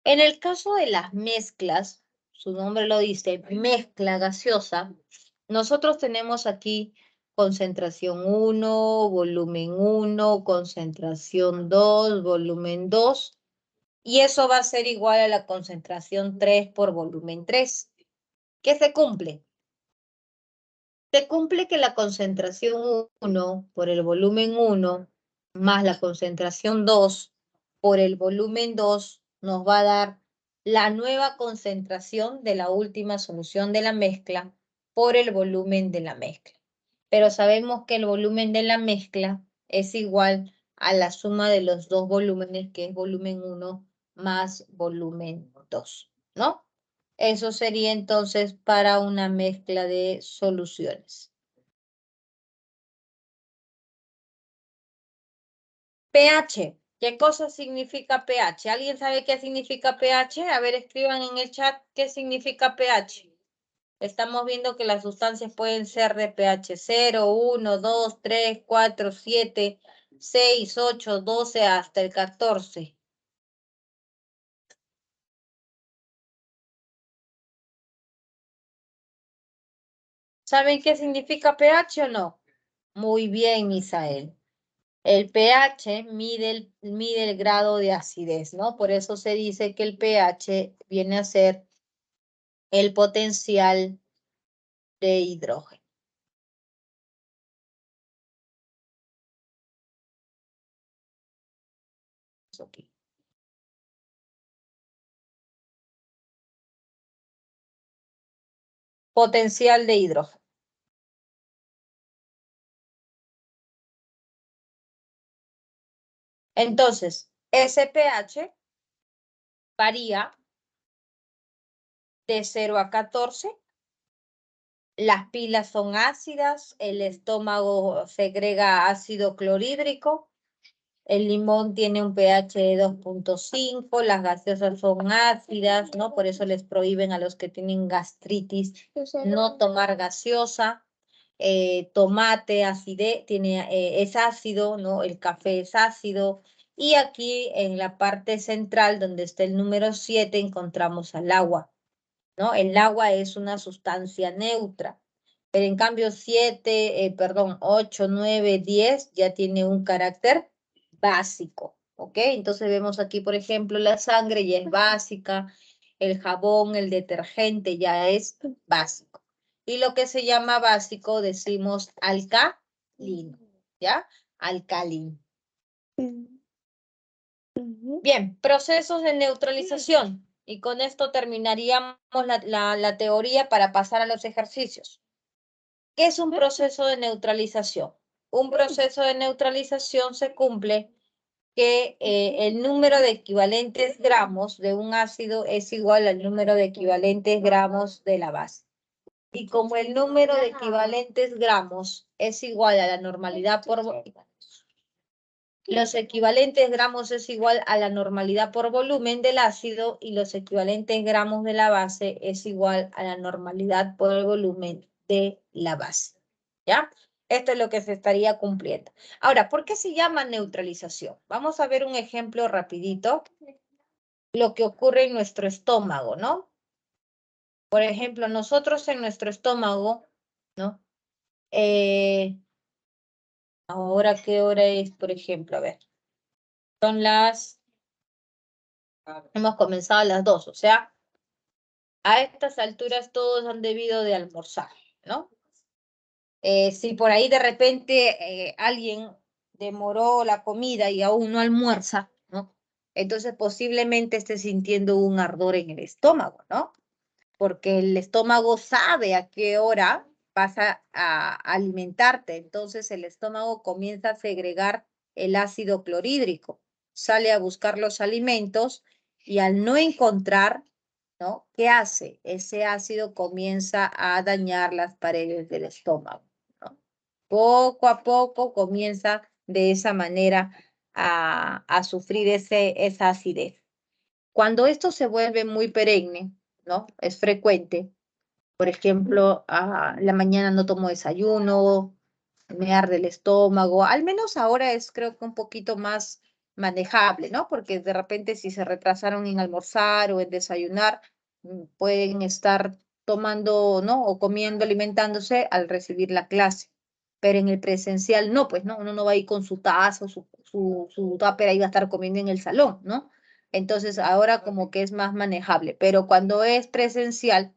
En el caso de las mezclas, su nombre lo dice, mezcla gaseosa, nosotros tenemos aquí concentración 1, volumen 1, concentración 2, volumen 2, y eso va a ser igual a la concentración 3 por volumen 3. ¿Qué se cumple? Se cumple que la concentración 1 por el volumen 1 más la concentración 2 por el volumen 2 nos va a dar la nueva concentración de la última solución de la mezcla por el volumen de la mezcla. Pero sabemos que el volumen de la mezcla es igual a la suma de los dos volúmenes, que es volumen 1 más volumen 2, ¿no? Eso sería entonces para una mezcla de soluciones. pH. ¿Qué cosa significa pH? ¿Alguien sabe qué significa pH? A ver, escriban en el chat qué significa pH. Estamos viendo que las sustancias pueden ser de pH 0, 1, 2, 3, 4, 7, 6, 8, 12 hasta el 14. ¿Saben qué significa pH o no? Muy bien, Misael. El pH mide el grado de acidez, ¿no? Por eso se dice que el pH viene a ser el potencial de hidrógeno. aquí. Potencial de hidrógeno. Entonces, ese pH varía de 0 a 14. Las pilas son ácidas, el estómago segrega ácido clorhídrico, el limón tiene un pH de 2.5, las gaseosas son ácidas, ¿no? Por eso les prohíben a los que tienen gastritis no tomar gaseosa. Tomate, es ácido, ¿no? El café es ácido. Y aquí en la parte central, donde está el número 7, encontramos al agua, ¿no? El agua es una sustancia neutra. Pero en cambio 8, 9, 10 ya tiene un carácter básico, ¿ok? Entonces vemos aquí, por ejemplo, la sangre ya es básica, el jabón, el detergente ya es básico. Y lo que se llama básico decimos alcalino, ¿ya? Alcalino. Bien, procesos de neutralización. Y con esto terminaríamos la teoría para pasar a los ejercicios. ¿Qué es un proceso de neutralización? Un proceso de neutralización se cumple que el número de equivalentes gramos de un ácido es igual al número de equivalentes gramos de la base. Y como el número de equivalentes gramos es igual a la normalidad por los equivalentes gramos es igual a la normalidad por volumen del ácido y los equivalentes gramos de la base es igual a la normalidad por el volumen de la base. ¿Ya? Esto es lo que se estaría cumpliendo. Ahora, ¿por qué se llama neutralización? Vamos a ver un ejemplo rapidito. Lo que ocurre en nuestro estómago, ¿no? Por ejemplo, nosotros en nuestro estómago, ¿no? Ahora, ¿qué hora es, por ejemplo? A ver. Son hemos comenzado a las 2, o sea, a estas alturas todos han debido de almorzar, ¿no? Si por ahí de repente alguien demoró la comida y aún no almuerza, ¿no? Entonces posiblemente esté sintiendo un ardor en el estómago, ¿no? Porque el estómago sabe a qué hora vas a alimentarte. Entonces el estómago comienza a segregar el ácido clorhídrico, sale a buscar los alimentos y al no encontrar, ¿no? ¿Qué hace? Ese ácido comienza a dañar las paredes del estómago, ¿no? Poco a poco comienza de esa manera a sufrir esa acidez. Cuando esto se vuelve muy perenne, ¿no? Es frecuente. Por ejemplo, a la mañana no tomo desayuno, me arde el estómago. Al menos ahora es creo que un poquito más manejable, ¿no? Porque de repente si se retrasaron en almorzar o en desayunar, pueden estar tomando, ¿no? O comiendo, alimentándose al recibir la clase. Pero en el presencial no, pues, ¿no? Uno no va a ir con su taza o su tupper ahí va a estar comiendo en el salón, ¿no? Entonces ahora como que es más manejable. Pero cuando es presencial,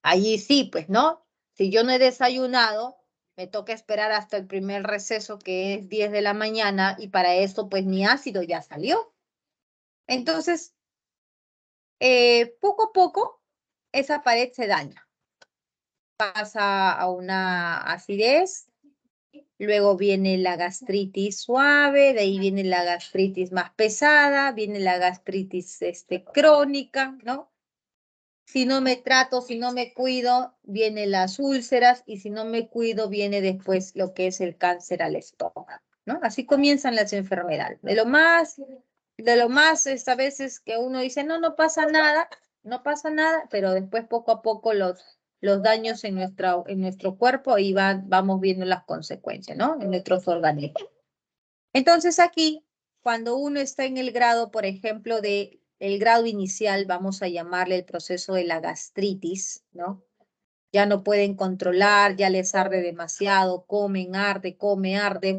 allí sí, pues, ¿no? Si yo no he desayunado, me toca esperar hasta el primer receso, que es 10 de la mañana, y para eso, pues, mi ácido ya salió. Entonces, poco a poco, esa pared se daña. Pasa a una acidez, luego viene la gastritis suave, de ahí viene la gastritis más pesada, viene la gastritis crónica, ¿no? Si no me trato, si no me cuido, vienen las úlceras y si no me cuido, viene después lo que es el cáncer al estómago, ¿no? Así comienzan las enfermedades. De lo más es a veces que uno dice, no, no pasa nada, no pasa nada, pero después poco a poco los daños en nuestro cuerpo y vamos viendo las consecuencias, ¿no? En nuestros organismos. Entonces aquí, cuando uno está en el grado, por ejemplo, el grado inicial, vamos a llamarle el proceso de la gastritis, ¿no? Ya no pueden controlar, ya les arde demasiado, come, arde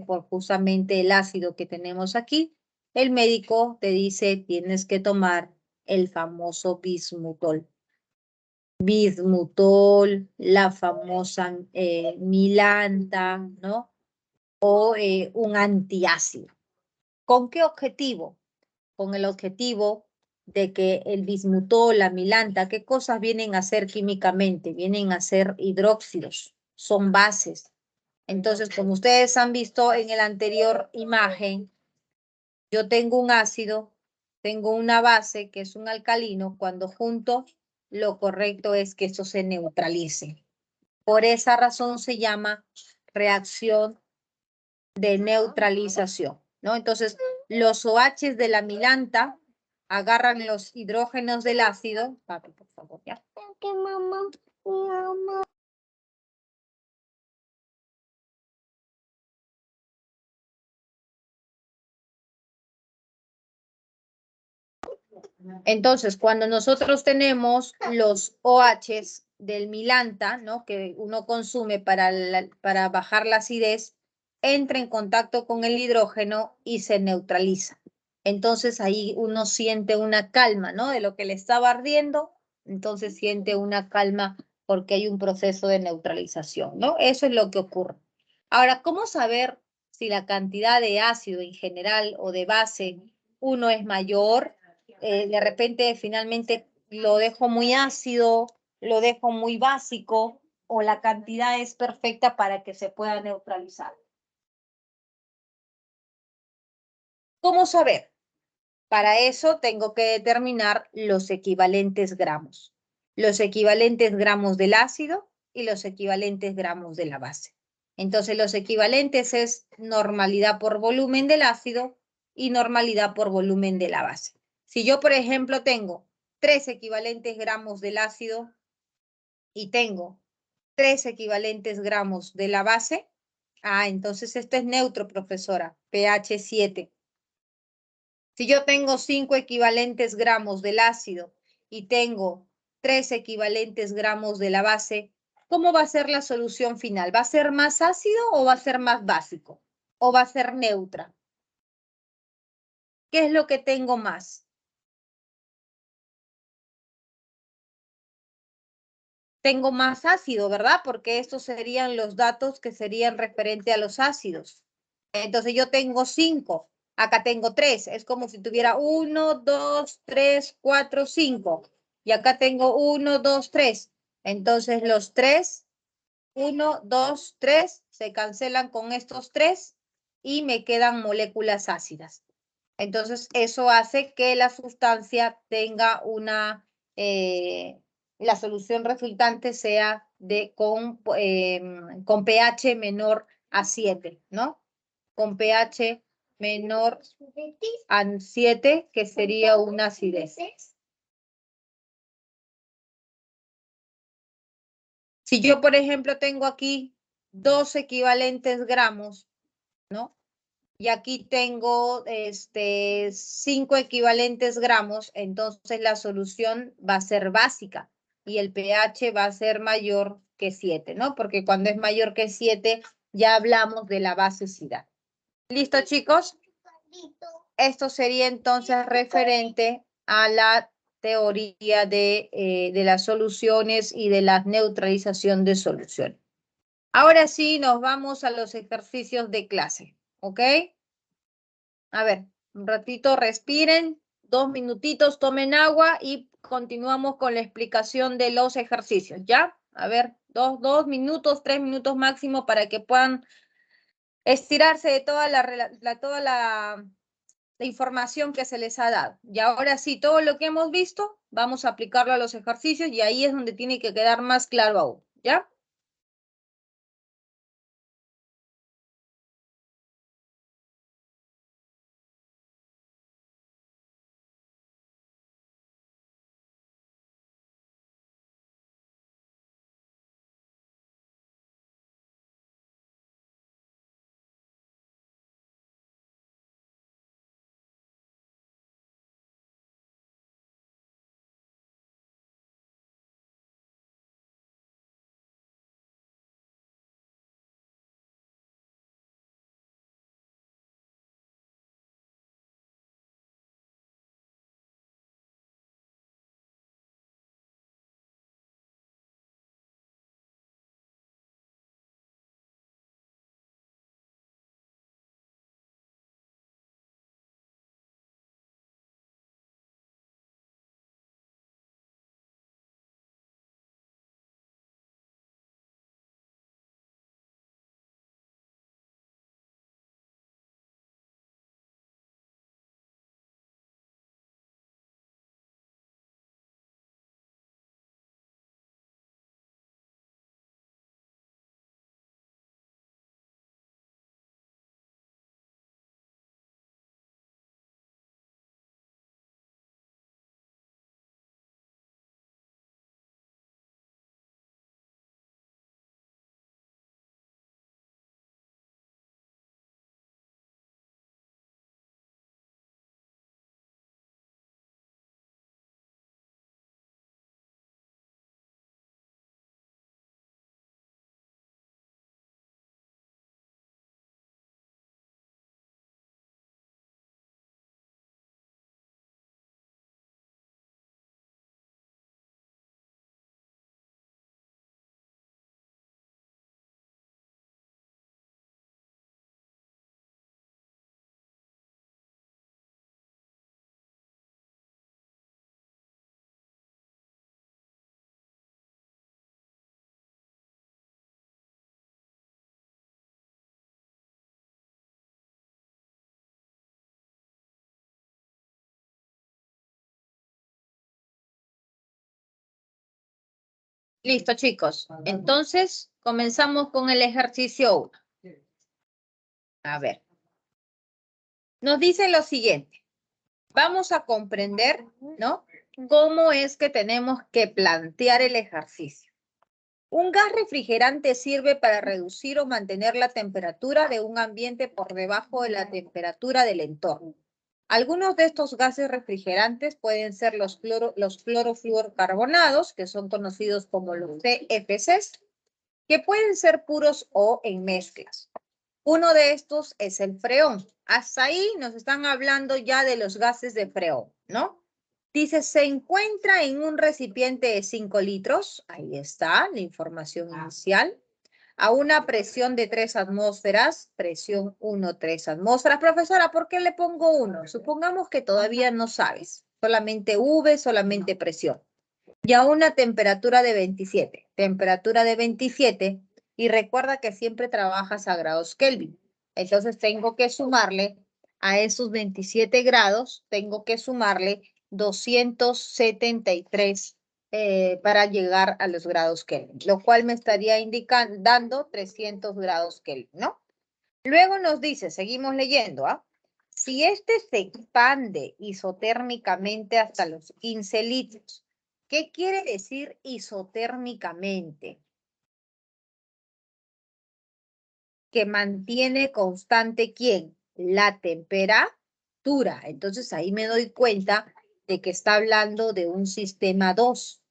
por justamente el ácido que tenemos aquí. El médico te dice, tienes que tomar el famoso bismutol. Bismutol, la famosa milanta, ¿no? O un antiácido. ¿Con qué objetivo? Con el objetivo de que el bismutol, la milanta, ¿qué cosas vienen a hacer químicamente? Vienen a ser hidróxidos, son bases. Entonces, como ustedes han visto en la anterior imagen, yo tengo un ácido, tengo una base que es un alcalino. Cuando junto, lo correcto es que esto se neutralice. Por esa razón se llama reacción de neutralización, ¿no? Entonces, los OH de la milanta agarran los hidrógenos del ácido. Papi, por favor, ya. Que mamá, mamá. Entonces, cuando nosotros tenemos los OHs del milanta, ¿no? Que uno consume para bajar la acidez, entra en contacto con el hidrógeno y se neutraliza. Entonces ahí uno siente una calma, ¿no? De lo que le estaba ardiendo, entonces siente una calma porque hay un proceso de neutralización, ¿no? Eso es lo que ocurre. Ahora, ¿cómo saber si la cantidad de ácido en general o de base uno es mayor? De repente finalmente lo dejo muy ácido, lo dejo muy básico o la cantidad es perfecta para que se pueda neutralizar. ¿Cómo saber? Para eso tengo que determinar los equivalentes gramos. Los equivalentes gramos del ácido y los equivalentes gramos de la base. Entonces los equivalentes es normalidad por volumen del ácido y normalidad por volumen de la base. Si yo, por ejemplo, tengo 3 equivalentes gramos del ácido y tengo 3 equivalentes gramos de la base, entonces esto es neutro, profesora, pH 7. Si yo tengo 5 equivalentes gramos del ácido y tengo 3 equivalentes gramos de la base, ¿cómo va a ser la solución final? ¿Va a ser más ácido o va a ser más básico? ¿O va a ser neutra? ¿Qué es lo que tengo más? Tengo más ácido, ¿verdad? Porque estos serían los datos que serían referente a los ácidos. Entonces yo tengo 5, acá tengo 3. Es como si tuviera 1, 2, 3, 4, 5. Y acá tengo 1, 2, 3. Entonces los 3, 1, 2, 3, se cancelan con estos 3 y me quedan moléculas ácidas. Entonces eso hace que la sustancia tenga la solución resultante sea con pH menor a 7, ¿no? Con pH menor a 7, que sería una acidez. Si yo, por ejemplo, tengo aquí 2 equivalentes gramos, ¿no? Y aquí tengo 5 equivalentes gramos, entonces la solución va a ser básica y el pH va a ser mayor que 7, ¿no? Porque cuando es mayor que 7 ya hablamos de la basicidad. ¿Listo, chicos? Esto sería entonces referente a la teoría de las soluciones y de la neutralización de soluciones. Ahora sí, nos vamos a los ejercicios de clase, ¿ok? A ver, un ratito respiren, 2 minutitos, tomen agua y continuamos con la explicación de los ejercicios, ¿ya? A ver, 2 minutos, 3 minutos máximo para que puedan estirarse de toda la información que se les ha dado. Y ahora sí, todo lo que hemos visto, vamos a aplicarlo a los ejercicios y ahí es donde tiene que quedar más claro aún, ¿ya? Listo, chicos. Entonces, comenzamos con el ejercicio 1. A ver. Nos dice lo siguiente. Vamos a comprender, ¿no? Cómo es que tenemos que plantear el ejercicio. Un gas refrigerante sirve para reducir o mantener la temperatura de un ambiente por debajo de la temperatura del entorno. Algunos de estos gases refrigerantes pueden ser los clorofluorcarbonados, que son conocidos como los CFCs, que pueden ser puros o en mezclas. Uno de estos es el freón. Hasta ahí nos están hablando ya de los gases de freón, ¿no? Dice, se encuentra en un recipiente de 5 litros. Ahí está la información inicial. A una presión de 3 atmósferas. Presión 1, 3 atmósferas. Profesora, ¿por qué le pongo 1? Supongamos que todavía no sabes. Solamente V, solamente presión. Y a una temperatura de 27. Temperatura de 27. Y recuerda que siempre trabajas a grados Kelvin. Entonces tengo que sumarle a esos 27 grados, tengo que sumarle 273 para llegar a los grados Kelvin, lo cual me estaría indicando, dando 300 grados Kelvin, ¿no? Luego nos dice, seguimos leyendo, ¿ah? Si este se expande isotérmicamente hasta los 15 litros, ¿qué quiere decir isotérmicamente? Que mantiene constante, ¿quién? La temperatura. Entonces ahí me doy cuenta de que está hablando de un sistema 2,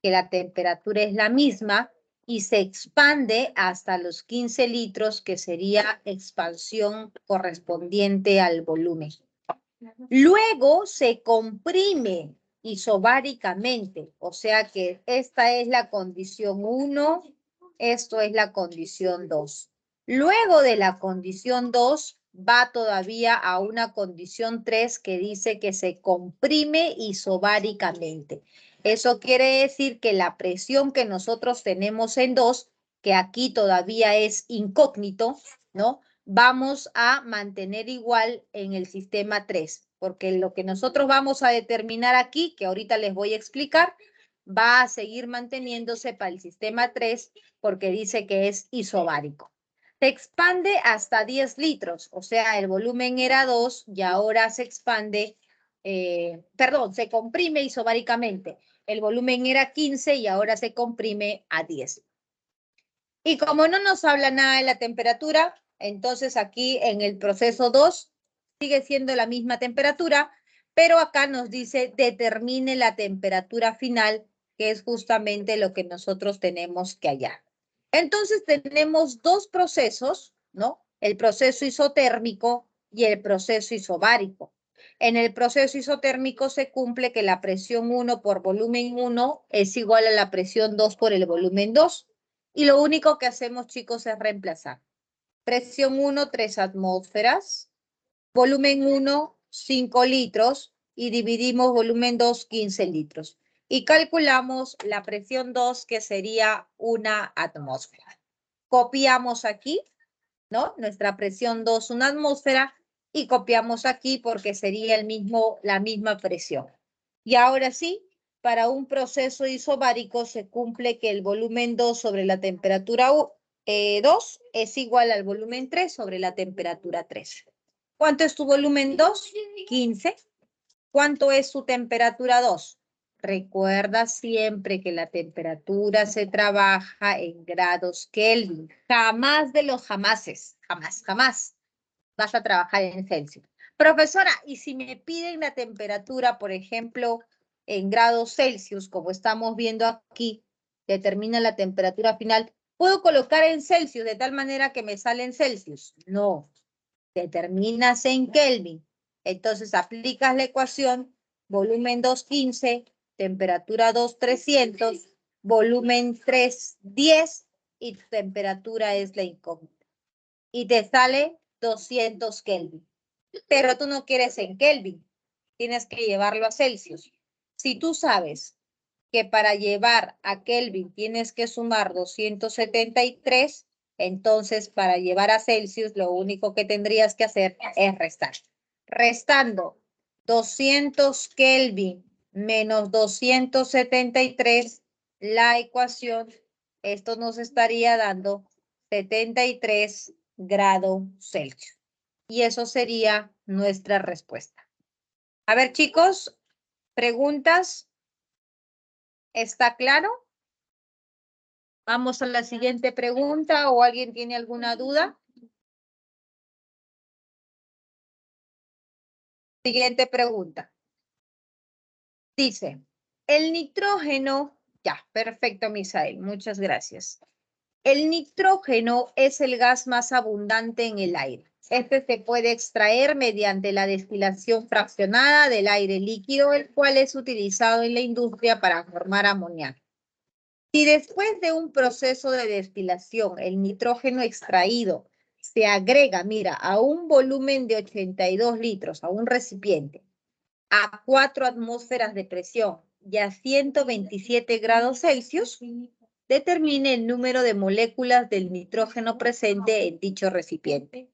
que la temperatura es la misma y se expande hasta los 15 litros, que sería expansión correspondiente al volumen. Luego se comprime isobáricamente, o sea que esta es la condición 1, esto es la condición 2. Luego de la condición 2 va todavía a una condición 3 que dice que se comprime isobáricamente. Eso quiere decir que la presión que nosotros tenemos en 2, que aquí todavía es incógnito, ¿no? Vamos a mantener igual en el sistema 3, porque lo que nosotros vamos a determinar aquí, que ahorita les voy a explicar, va a seguir manteniéndose para el sistema 3 porque dice que es isobárico. Se expande hasta 10 litros, o sea, el volumen era 2 y ahora se expande, se comprime isobáricamente. El volumen era 15 y ahora se comprime a 10. Y como no nos habla nada de la temperatura, entonces aquí en el proceso 2 sigue siendo la misma temperatura, pero acá nos dice determine la temperatura final, que es justamente lo que nosotros tenemos que hallar. Entonces tenemos dos procesos, ¿no? El proceso isotérmico y el proceso isobárico. En el proceso isotérmico se cumple que la presión 1 por volumen 1 es igual a la presión 2 por el volumen 2. Y lo único que hacemos, chicos, es reemplazar. Presión 1, 3 atmósferas. Volumen 1, 5 litros. Y dividimos volumen 2, 15 litros. Y calculamos la presión 2, que sería 1 atmósfera. Copiamos aquí, ¿no? Nuestra presión 2, 1 atmósfera. Y copiamos aquí porque sería la misma presión. Y ahora sí, para un proceso isobárico se cumple que el volumen 2 sobre la temperatura 2 es igual al volumen 3 sobre la temperatura 3. ¿Cuánto es tu volumen 2? 15. ¿Cuánto es su temperatura 2? Recuerda siempre que la temperatura se trabaja en grados Kelvin. Jamás de los jamases, jamás, jamás vas a trabajar en Celsius. Profesora, ¿y si me piden la temperatura, por ejemplo, en grados Celsius, como estamos viendo aquí, determina la temperatura final, ¿puedo colocar en Celsius de tal manera que me sale en Celsius? No, determinas en Kelvin. Entonces aplicas la ecuación, volumen 215, temperatura 2300, volumen 310 y tu temperatura es la incógnita. Y te sale 200 Kelvin. Pero tú no quieres en Kelvin, tienes que llevarlo a Celsius. Si tú sabes que para llevar a Kelvin tienes que sumar 273, entonces para llevar a Celsius lo único que tendrías que hacer es restar. Restando 200 Kelvin menos 273 la ecuación, esto nos estaría dando 73 grados Celsius. Y eso sería nuestra respuesta. A ver, chicos, preguntas. ¿Está claro? Vamos a la siguiente pregunta, ¿o alguien tiene alguna duda? Siguiente pregunta. Dice, el nitrógeno, ya, perfecto, Misael, muchas gracias. El nitrógeno es el gas más abundante en el aire. Este se puede extraer mediante la destilación fraccionada del aire líquido, el cual es utilizado en la industria para formar amoníaco. Si después de un proceso de destilación el nitrógeno extraído se agrega, mira, a un volumen de 82 litros, a un recipiente, a 4 atmósferas de presión y a 127 grados Celsius, determine el número de moléculas del nitrógeno presente en dicho recipiente.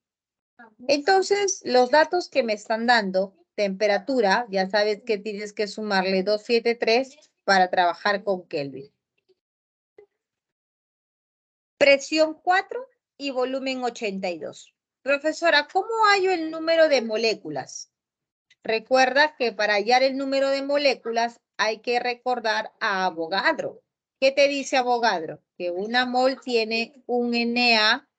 Entonces, los datos que me están dando, temperatura, ya sabes que tienes que sumarle 273 para trabajar con Kelvin. Presión 4 y volumen 82. Profesora, ¿cómo hallo el número de moléculas? Recuerda que para hallar el número de moléculas hay que recordar a Avogadro. ¿Qué te dice Avogadro? Que una mol tiene un Na,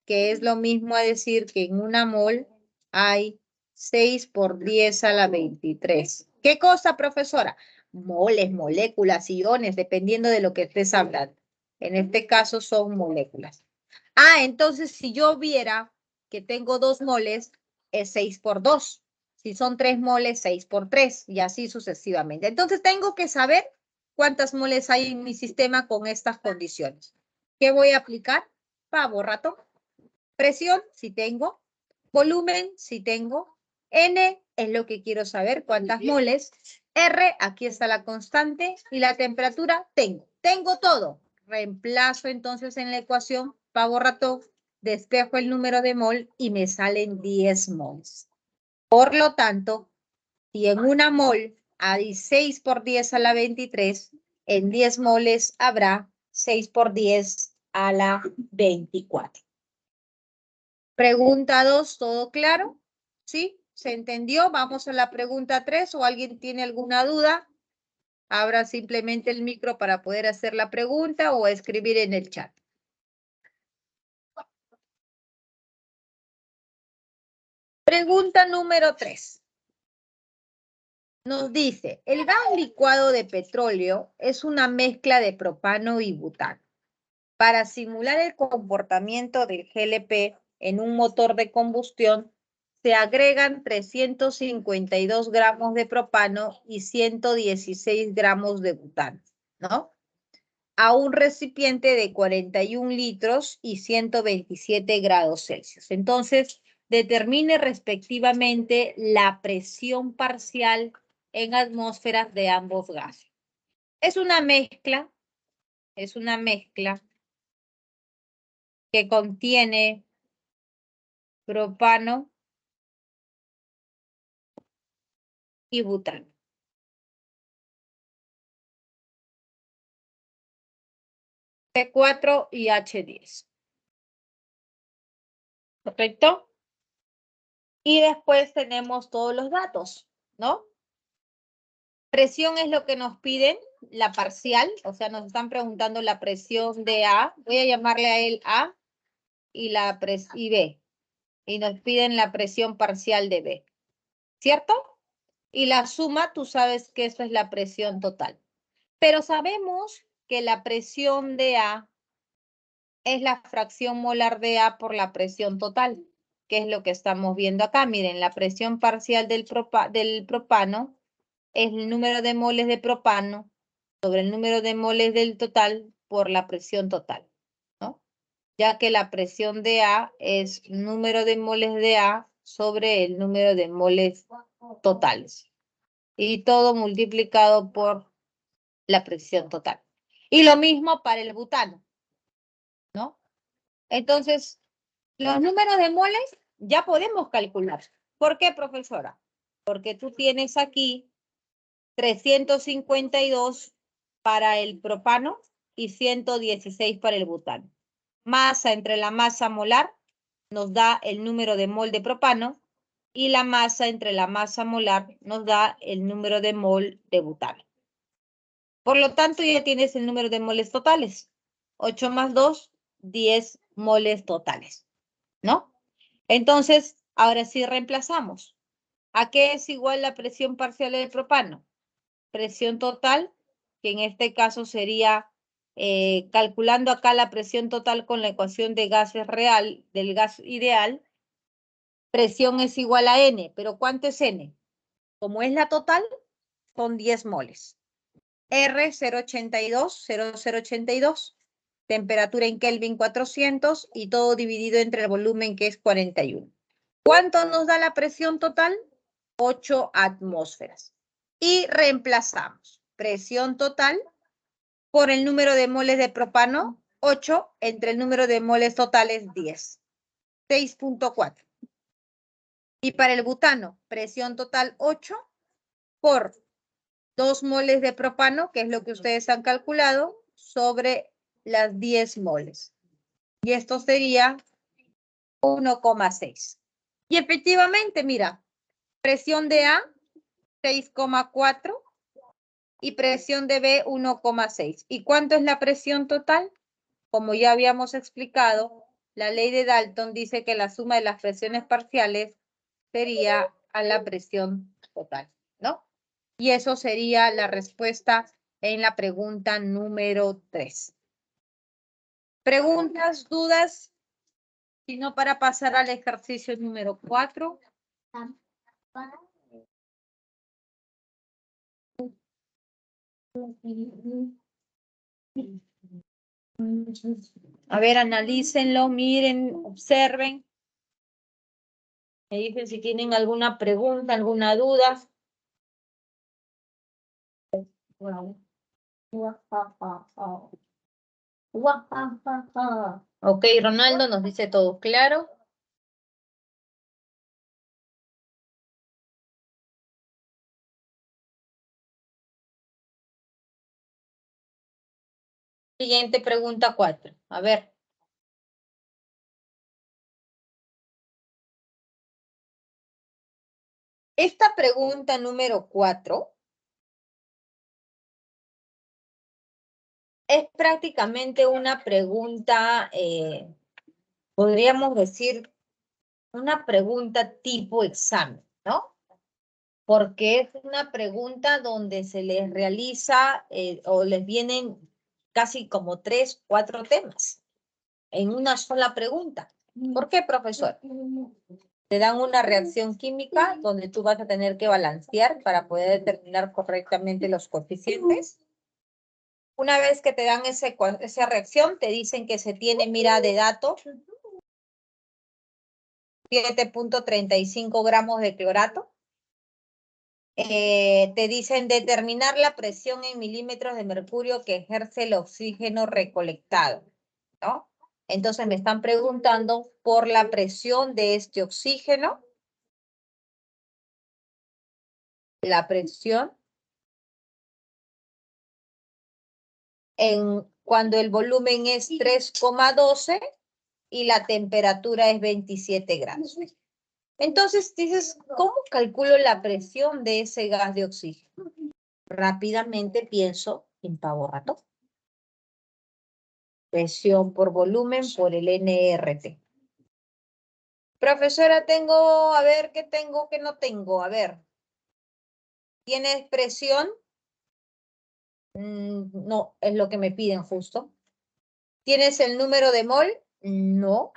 que es lo mismo a decir que en una mol hay 6 por 10 a la 23. ¿Qué cosa, profesora? Moles, moléculas, iones, dependiendo de lo que estés hablando. En este caso son moléculas. Ah, entonces si yo viera que tengo 2 moles, es 6 por 2. Si son 3 moles, 6 por 3 y así sucesivamente. Entonces tengo que saber cuántas moles hay en mi sistema con estas condiciones. ¿Qué voy a aplicar? Pavo, ratón. Presión, si tengo. Volumen, si tengo. N es lo que quiero saber, cuántas moles. R, aquí está la constante. Y la temperatura, tengo. Tengo todo. Reemplazo entonces en la ecuación, pavo ratón, despejo el número de mol y me salen 10 moles. Por lo tanto, si en una mol hay 6 por 10 a la 23, en 10 moles habrá 6 por 10 a la 24. Pregunta 2, ¿todo claro? ¿Sí? ¿Se entendió? Vamos a la pregunta 3, ¿o alguien tiene alguna duda? Abra simplemente el micro para poder hacer la pregunta o escribir en el chat. Pregunta número 3. Nos dice, el gas licuado de petróleo es una mezcla de propano y butano. Para simular el comportamiento del GLP en un motor de combustión, se agregan 352 gramos de propano y 116 gramos de butano, ¿no? A un recipiente de 41 litros y 127 grados Celsius. Entonces, determine respectivamente la presión parcial en atmósferas de ambos gases. Es una mezcla que contiene propano y butano. P4 y H10. ¿Correcto? Y después tenemos todos los datos, ¿no? Presión es lo que nos piden, la parcial, o sea, nos están preguntando la presión de A. Voy a llamarle a él A y y B. Y nos piden la presión parcial de B, ¿cierto? Y la suma, tú sabes que eso es la presión total. Pero sabemos que la presión de A es la fracción molar de A por la presión total, que es lo que estamos viendo acá. Miren, la presión parcial del propano es el número de moles de propano sobre el número de moles del total por la presión total, ¿no? Ya que la presión de A es número de moles de A sobre el número de moles totales. Y todo multiplicado por la presión total. Y lo mismo para el butano, ¿no? Entonces, los números de moles ya podemos calcular. ¿Por qué, profesora? Porque tú tienes aquí 352 para el propano y 116 para el butano. Masa entre la masa molar nos da el número de mol de propano y la masa entre la masa molar nos da el número de mol de butano. Por lo tanto, ya tienes el número de moles totales. 8 más 2, 10 moles totales, ¿no? Entonces, ahora sí reemplazamos. ¿A qué es igual la presión parcial del propano? Presión total, que en este caso sería, calculando acá la presión total con la ecuación de gases real, del gas ideal, presión es igual a N, pero ¿cuánto es N? Como es la total, son 10 moles. R 0,82, temperatura en Kelvin 400 y todo dividido entre el volumen que es 41. ¿Cuánto nos da la presión total? 8 atmósferas. Y reemplazamos presión total por el número de moles de propano, 8, entre el número de moles totales, 10. 6.4. Y para el butano, presión total 8 por 2 moles de propano, que es lo que ustedes han calculado, sobre las 10 moles. Y esto sería 1,6. Y efectivamente, mira, presión de A, 6,4 y presión de B, 1,6. ¿Y cuánto es la presión total? Como ya habíamos explicado, la ley de Dalton dice que la suma de las presiones parciales sería a la presión total, ¿no? Y eso sería la respuesta en la pregunta número 3. ¿Preguntas, dudas? Si no, para pasar al ejercicio número 4. A ver, analícenlo, miren, observen. Me dicen si tienen alguna pregunta, alguna duda. Ok, Ronaldo nos dice todo claro. Siguiente pregunta 4. A ver. Esta pregunta número 4 es prácticamente una pregunta, podríamos decir, una pregunta tipo examen, ¿no? Porque es una pregunta donde se les realiza o les vienen casi como 3, 4 temas en una sola pregunta. ¿Por qué, profesor? Te dan una reacción química donde tú vas a tener que balancear para poder determinar correctamente los coeficientes. Una vez que te dan esa reacción, te dicen que se tiene, mira, de dato, 7.35 gramos de clorato. Te dicen determinar la presión en milímetros de mercurio que ejerce el oxígeno recolectado, ¿no? Entonces me están preguntando por la presión de este oxígeno, la presión cuando el volumen es 3,12 y la temperatura es 27 grados. Entonces dices, ¿cómo calculo la presión de ese gas de oxígeno? Rápidamente pienso en Pavo Rato. Presión por volumen por el NRT. Profesora, tengo, a ver, ¿qué tengo, qué no tengo? A ver. ¿Tienes presión? No, es lo que me piden justo. ¿Tienes el número de mol? No.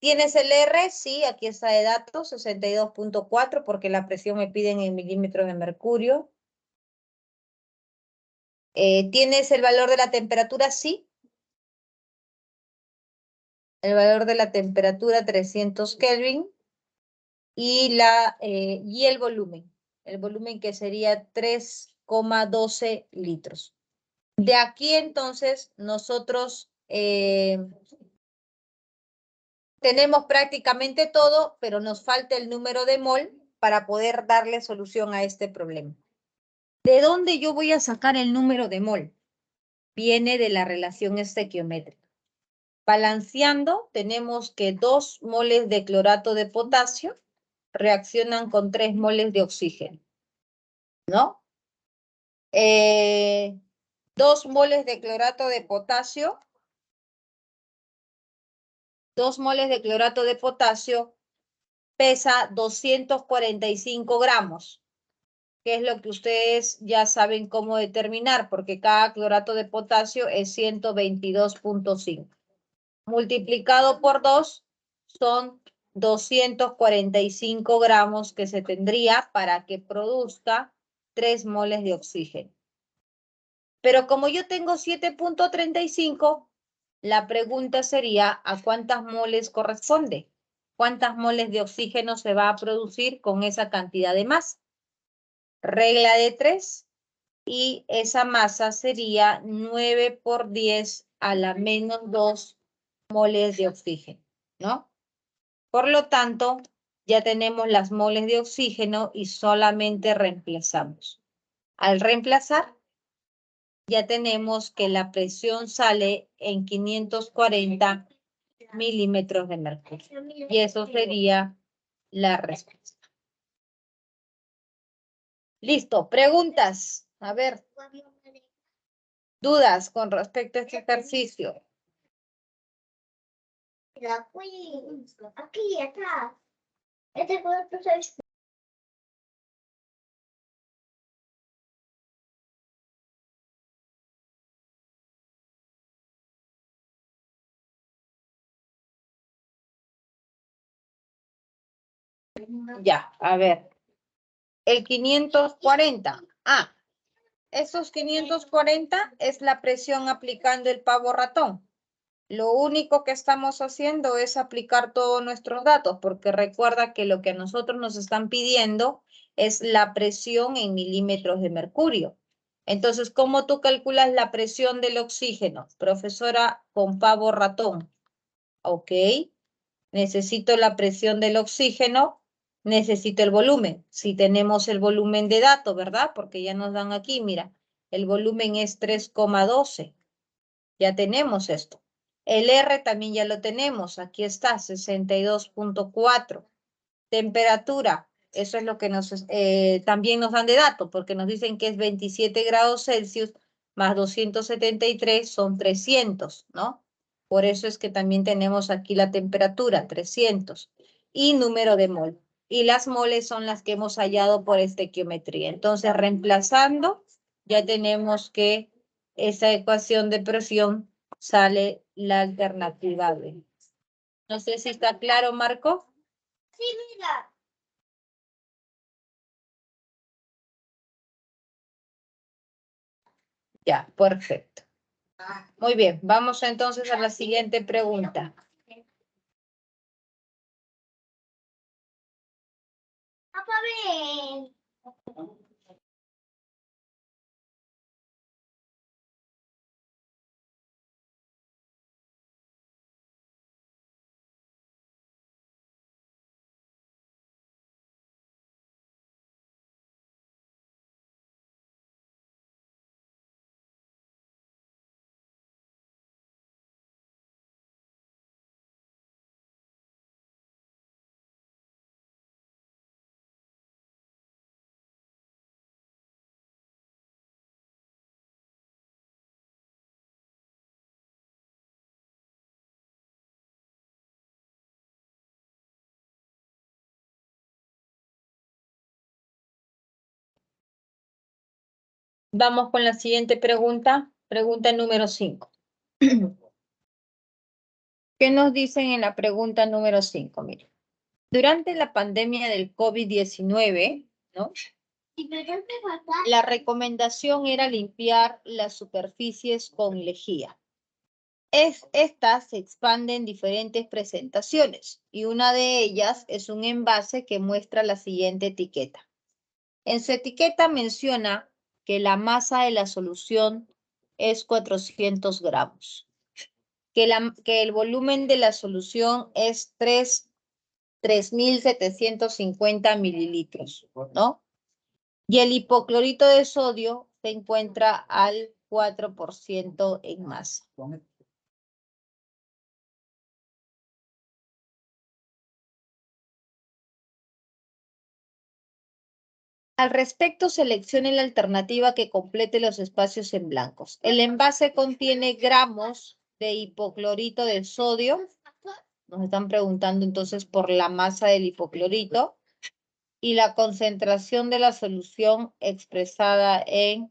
¿Tienes el R? Sí, aquí está de datos, 62.4, porque la presión me piden en milímetros de mercurio. ¿Tienes el valor de la temperatura? Sí. El valor de la temperatura, 300 Kelvin. Y el volumen que sería 3,12 litros. De aquí entonces nosotros tenemos prácticamente todo, pero nos falta el número de mol para poder darle solución a este problema. ¿De dónde yo voy a sacar el número de mol? Viene de la relación estequiométrica. Balanceando, tenemos que 2 moles de clorato de potasio reaccionan con 3 moles de oxígeno, ¿no? 2 moles de clorato de potasio, 2 moles de clorato de potasio pesa 245 gramos, que es lo que ustedes ya saben cómo determinar, porque cada clorato de potasio es 122.5. Multiplicado por 2 son 245 gramos que se tendría para que produzca 3 moles de oxígeno. Pero como yo tengo 7.35, la pregunta sería, ¿a cuántas moles corresponde? ¿Cuántas moles de oxígeno se va a producir con esa cantidad de masa? Regla de 3, y esa masa sería 9 por 10 a la menos 2 moles de oxígeno, ¿no? Por lo tanto, ya tenemos las moles de oxígeno y solamente reemplazamos. Al reemplazar, ya tenemos que la presión sale en 540 milímetros de mercurio. Y eso sería la respuesta. Listo, preguntas. A ver, dudas con respecto a este ejercicio. Aquí atrás. Este cuerpo es Ya, a ver. El 540. Ah, esos 540 es la presión aplicando el pavo ratón. Lo único que estamos haciendo es aplicar todos nuestros datos, porque recuerda que lo que a nosotros nos están pidiendo es la presión en milímetros de mercurio. Entonces, ¿cómo tú calculas la presión del oxígeno? Profesora, con pavo ratón. Ok, necesito la presión del oxígeno, necesito el volumen. Si tenemos el volumen de datos, ¿verdad? Porque ya nos dan aquí, mira, el volumen es 3,12. Ya tenemos esto. El R también ya lo tenemos. Aquí está, 62.4. Temperatura. Eso es lo que también nos dan de dato, porque nos dicen que es 27 grados Celsius más 273 son 300, ¿no? Por eso es que también tenemos aquí la temperatura, 300. Y número de mol. Y las moles son las que hemos hallado por estequiometría. Entonces, reemplazando, ya tenemos que esa ecuación de presión sale la alternativa B. No sé si está claro, Marco. Sí, mira. Ya, perfecto. Muy bien, vamos entonces a la siguiente pregunta. Papá, ven. Vamos con la siguiente pregunta, pregunta número 5. ¿Qué nos dicen en la pregunta número 5? Mire, durante la pandemia del COVID-19, ¿no? La recomendación era limpiar las superficies con lejía. Estas se expanden en diferentes presentaciones y una de ellas es un envase que muestra la siguiente etiqueta. En su etiqueta menciona que la masa de la solución es 400 gramos, que el volumen de la solución es 3.750 mililitros, ¿no? Y el hipoclorito de sodio se encuentra al 4% en masa. Al respecto, seleccione la alternativa que complete los espacios en blancos. El envase contiene gramos de hipoclorito de sodio. Nos están preguntando entonces por la masa del hipoclorito y la concentración de la solución expresada en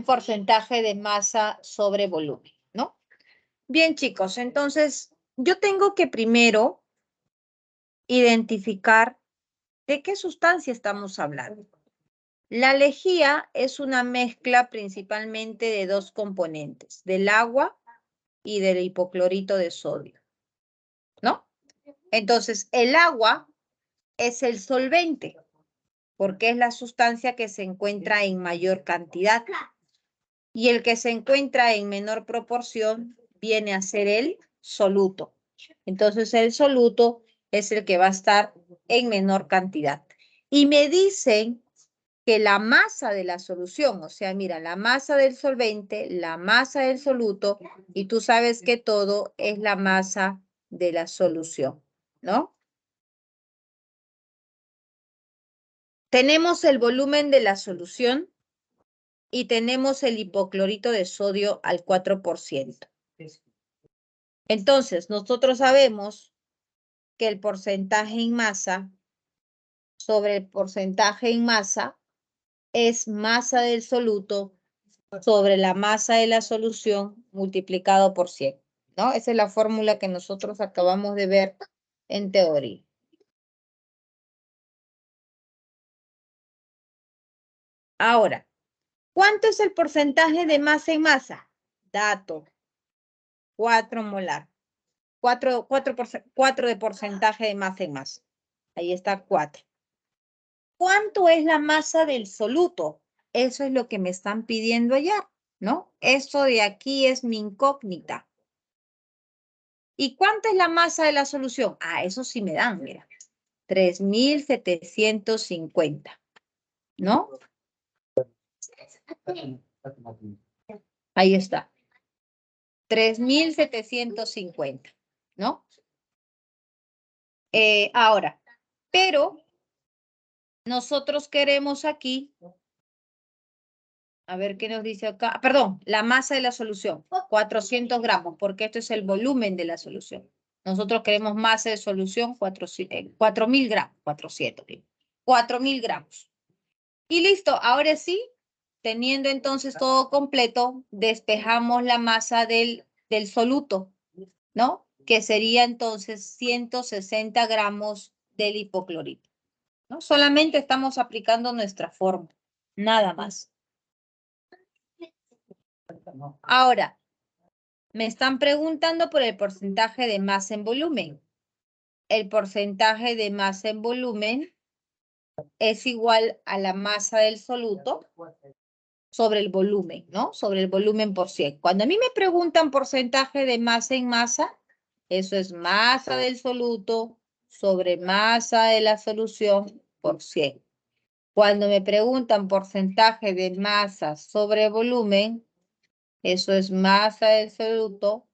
porcentaje de masa sobre volumen, ¿no? Bien, chicos, entonces yo tengo que primero identificar de qué sustancia estamos hablando. La lejía es una mezcla principalmente de dos componentes, del agua y del hipoclorito de sodio, ¿no? Entonces, el agua es el solvente, porque es la sustancia que se encuentra en mayor cantidad. Y el que se encuentra en menor proporción viene a ser el soluto. Entonces, el soluto es el que va a estar en menor cantidad. Y me dicen que la masa de la solución, o sea, mira, la masa del solvente, la masa del soluto, y tú sabes que todo es la masa de la solución, ¿no? Tenemos el volumen de la solución y tenemos el hipoclorito de sodio al 4%. Entonces, nosotros sabemos que el porcentaje en masa sobre el porcentaje en masa es masa del soluto sobre la masa de la solución multiplicado por 100, ¿no? Esa es la fórmula que nosotros acabamos de ver en teoría. Ahora, ¿cuánto es el porcentaje de masa en masa? Dato, 4 molar. 4 de porcentaje de masa en masa. Ahí está 4. ¿Cuánto es la masa del soluto? Eso es lo que me están pidiendo allá, ¿no? Esto de aquí es mi incógnita. ¿Y cuánto es la masa de la solución? Ah, eso sí me dan, mira. 3.750, ¿no? Ahí está. 3.750, ¿no? Ahora, pero nosotros queremos aquí, a ver qué nos dice acá. Perdón, la masa de la solución, 400 gramos, porque esto es el volumen de la solución. Nosotros queremos masa de solución, 4.000 gramos, 400, 4.000 gramos. Y listo, ahora sí, teniendo entonces todo completo, despejamos la masa del soluto, ¿no? Que sería entonces 160 gramos del hipoclorito, ¿no? Solamente estamos aplicando nuestra fórmula, nada más. Ahora, me están preguntando por el porcentaje de masa en volumen. El porcentaje de masa en volumen es igual a la masa del soluto sobre el volumen, ¿no? Sobre el volumen por 100. Cuando a mí me preguntan porcentaje de masa en masa, eso es masa del soluto sobre masa de la solución por 100. Cuando me preguntan porcentaje de masa sobre volumen, eso es masa del soluto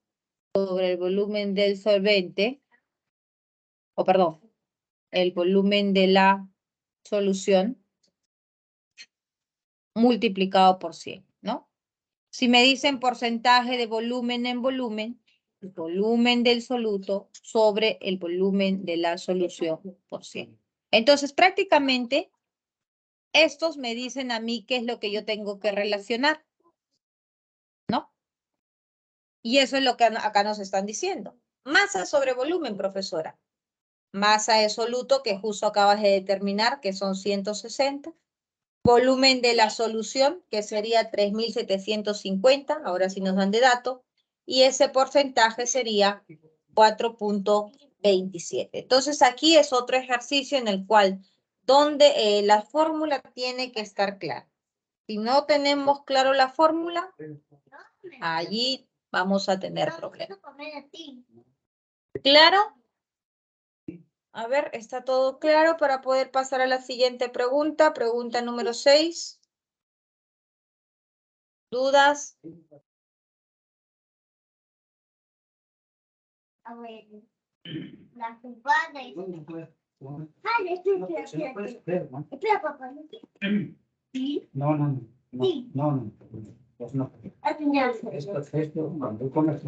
sobre el volumen del solvente, o perdón, el volumen de la solución multiplicado por 100, ¿no? Si me dicen porcentaje de volumen en volumen, el volumen del soluto sobre el volumen de la solución por 100. Entonces, prácticamente, estos me dicen a mí qué es lo que yo tengo que relacionar, ¿no? Y eso es lo que acá nos están diciendo. Masa sobre volumen, profesora. Masa de soluto que justo acabas de determinar, que son 160. Volumen de la solución, que sería 3.750, ahora sí nos dan de dato, y ese porcentaje sería 4.27. Entonces aquí es otro ejercicio en el cual donde la fórmula tiene que estar clara. Si no tenemos claro la fórmula, allí vamos a tener problemas. ¿Claro? A ver, ¿está todo claro para poder pasar a la siguiente pregunta? Pregunta número 6. ¿Dudas? A ver. La jugada es... Espera, papá. No. Sí. No. Pues no. Esto, cuando comes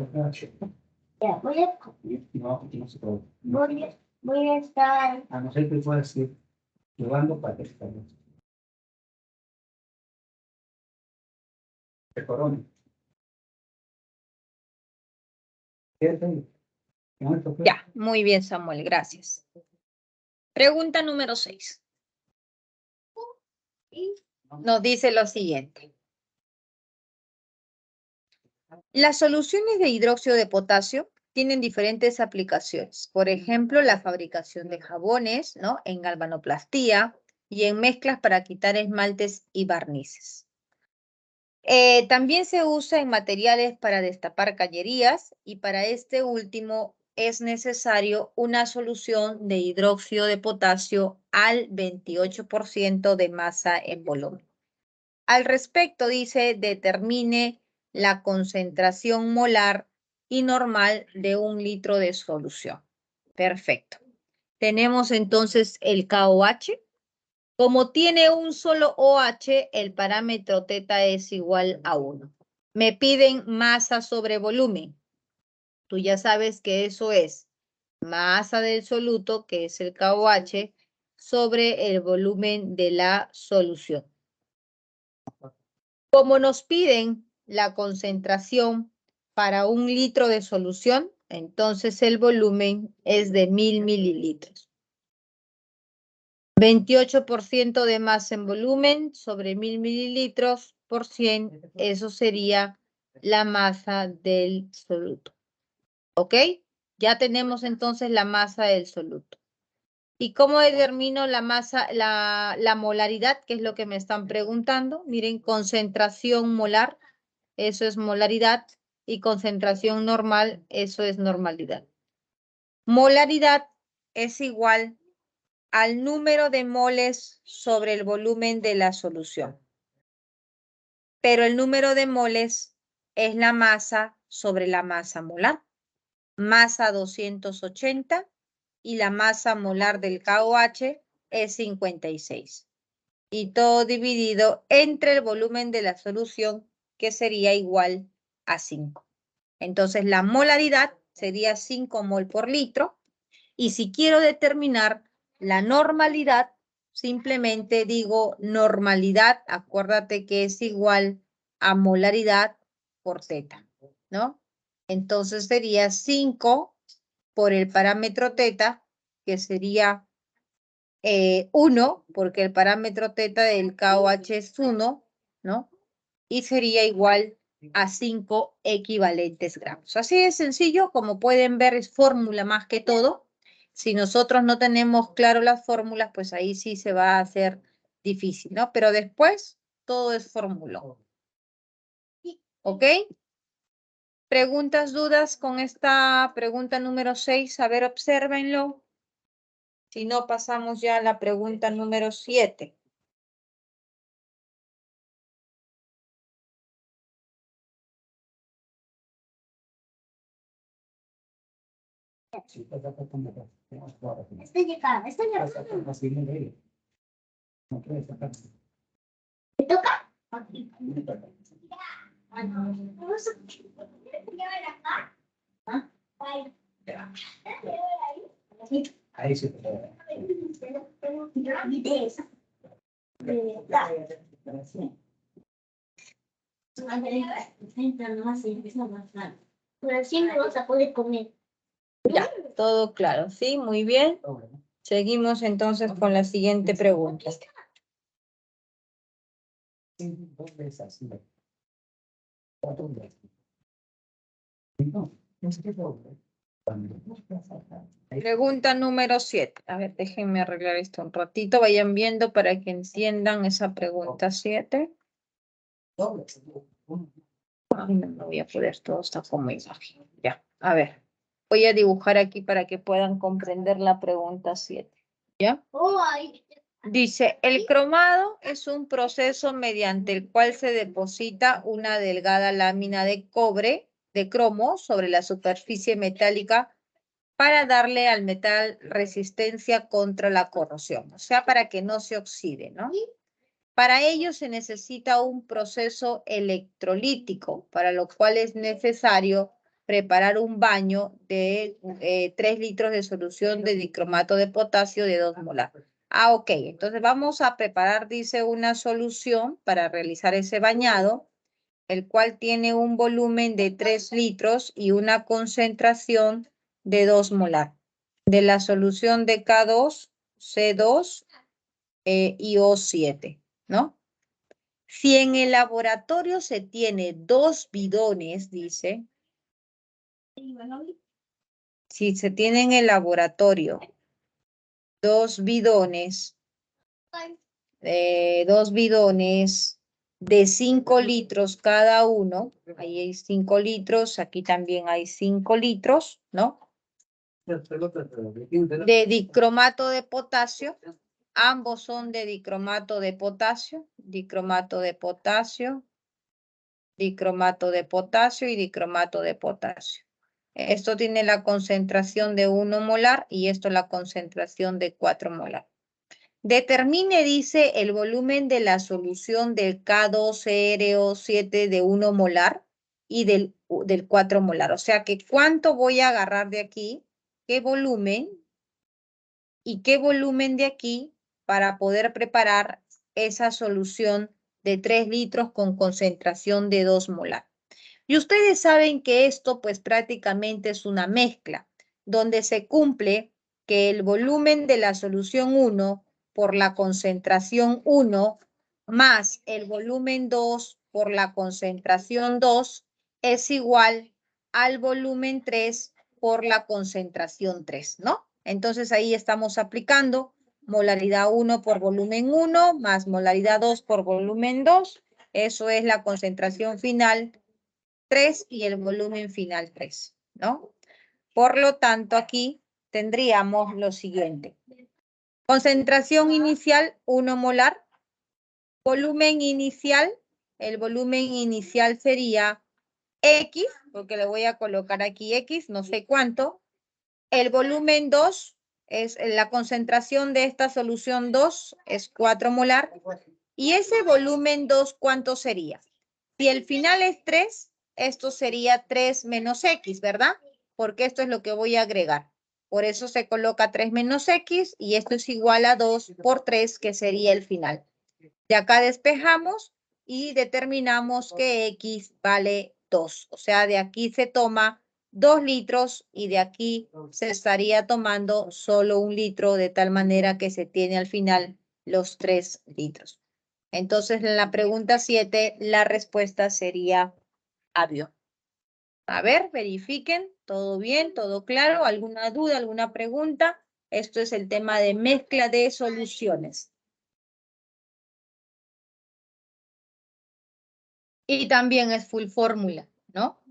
Ya, voy a... no se puede. Voy a estar... A no ser que puedas ir jugando para que se corone. Ya, muy bien, Samuel, gracias. Pregunta número 6. Nos dice lo siguiente. Las soluciones de hidróxido de potasio tienen diferentes aplicaciones. Por ejemplo, la fabricación de jabones, ¿no? En galvanoplastía y en mezclas para quitar esmaltes y barnices. También se usa en materiales para destapar cañerías y para este último es necesario una solución de hidróxido de potasio al 28% de masa en volumen. Al respecto, dice, determine la concentración molar y normal de 1 litro de solución. Perfecto. Tenemos entonces el KOH. Como tiene un solo OH, el parámetro teta es igual a 1. Me piden masa sobre volumen. Tú ya sabes que eso es masa del soluto, que es el KOH, sobre el volumen de la solución. Como nos piden la concentración para 1 litro de solución, entonces el volumen es de 1000 mililitros. 28% de masa en volumen sobre 1000 mililitros por 100, eso sería la masa del soluto. ¿Ok? Ya tenemos entonces la masa del soluto. ¿Y cómo determino la masa, la molaridad? Que es lo que me están preguntando. Miren, concentración molar, eso es molaridad, y concentración normal, eso es normalidad. Molaridad es igual al número de moles sobre el volumen de la solución. Pero el número de moles es la masa sobre la masa molar. Masa 280 y la masa molar del KOH es 56. Y todo dividido entre el volumen de la solución, que sería igual a 5. Entonces la molaridad sería 5 mol por litro. Y si quiero determinar la normalidad, simplemente digo normalidad, acuérdate que es igual a molaridad por teta, ¿no? Entonces sería 5 por el parámetro teta, que sería 1, porque el parámetro teta del KOH es 1, ¿no? Y sería igual a 5 equivalentes gramos. Así de sencillo, como pueden ver, es fórmula más que todo. Si nosotros no tenemos claro las fórmulas, pues ahí sí se va a hacer difícil, ¿no? Pero después todo es fórmula. ¿Ok? ¿Preguntas, dudas con esta pregunta número 6? A ver, obsérvenlo. Si no, pasamos ya a la pregunta número 7. Estoy llegando, estoy llegando. ¿Me toca? Ahí sí. Pero así me vas a poder comer. Ya, todo claro, ¿sí? Muy bien. Seguimos entonces con la siguiente pregunta. Pregunta número 7. A ver, déjenme arreglar esto un ratito. Vayan viendo para que entiendan esa pregunta 7. Ay, no me voy a poder, todo está como imagen. Ya, a ver. Voy a dibujar aquí para que puedan comprender la pregunta 7. ¿Ya? Dice, el cromado es un proceso mediante el cual se deposita una delgada lámina de cobre, de cromo, sobre la superficie metálica para darle al metal resistencia contra la corrosión, o sea, para que no se oxide, ¿no? Para ello se necesita un proceso electrolítico, para lo cual es necesario preparar un baño de 3 litros de solución de dicromato de potasio de 2 molar. Ah, ok. Entonces vamos a preparar, dice, una solución para realizar ese bañado, el cual tiene un volumen de 3 litros y una concentración de 2 molar. De la solución de K2, C2 y O7, ¿no? Si en el laboratorio se tiene 2 bidones, dice, si se tiene en el laboratorio 2 bidones, 2 bidones de 5 litros cada uno, ahí hay 5 litros, aquí también hay 5 litros, ¿no? De dicromato de potasio, ambos son de dicromato de potasio, dicromato de potasio, dicromato de potasio y dicromato de potasio. Esto tiene la concentración de 1 molar y esto la concentración de 4 molar. Determine, dice, el volumen de la solución del K2CrO7 de 1 molar y del 4 molar. O sea que cuánto voy a agarrar de aquí, qué volumen y qué volumen de aquí para poder preparar esa solución de 3 litros con concentración de 2 molar. Y ustedes saben que esto pues prácticamente es una mezcla, donde se cumple que el volumen de la solución 1 por la concentración 1 más el volumen 2 por la concentración 2 es igual al volumen 3 por la concentración 3, ¿no? Entonces ahí estamos aplicando molaridad 1 por volumen 1 más molaridad 2 por volumen 2. Eso es la concentración final 3 y el volumen final 3, ¿no? Por lo tanto, aquí tendríamos lo siguiente. Concentración inicial, 1 molar. Volumen inicial, el volumen inicial sería X, porque le voy a colocar aquí X, no sé cuánto. El volumen 2 es la concentración de esta solución 2, es 4 molar. Y ese volumen 2, ¿cuánto sería? Si el final es 3, esto sería 3 menos X, ¿verdad? Porque esto es lo que voy a agregar. Por eso se coloca 3 menos X y esto es igual a 2 por 3, que sería el final. De acá despejamos y determinamos que X vale 2. O sea, de aquí se toma 2 litros y de aquí se estaría tomando solo 1 litro, de tal manera que se tiene al final los 3 litros. Entonces, en la pregunta 7, la respuesta sería avión. A ver, verifiquen. ¿Todo bien? ¿Todo claro? ¿Alguna duda? ¿Alguna pregunta? Esto es el tema de mezcla de soluciones. Y también es full fórmula, ¿no?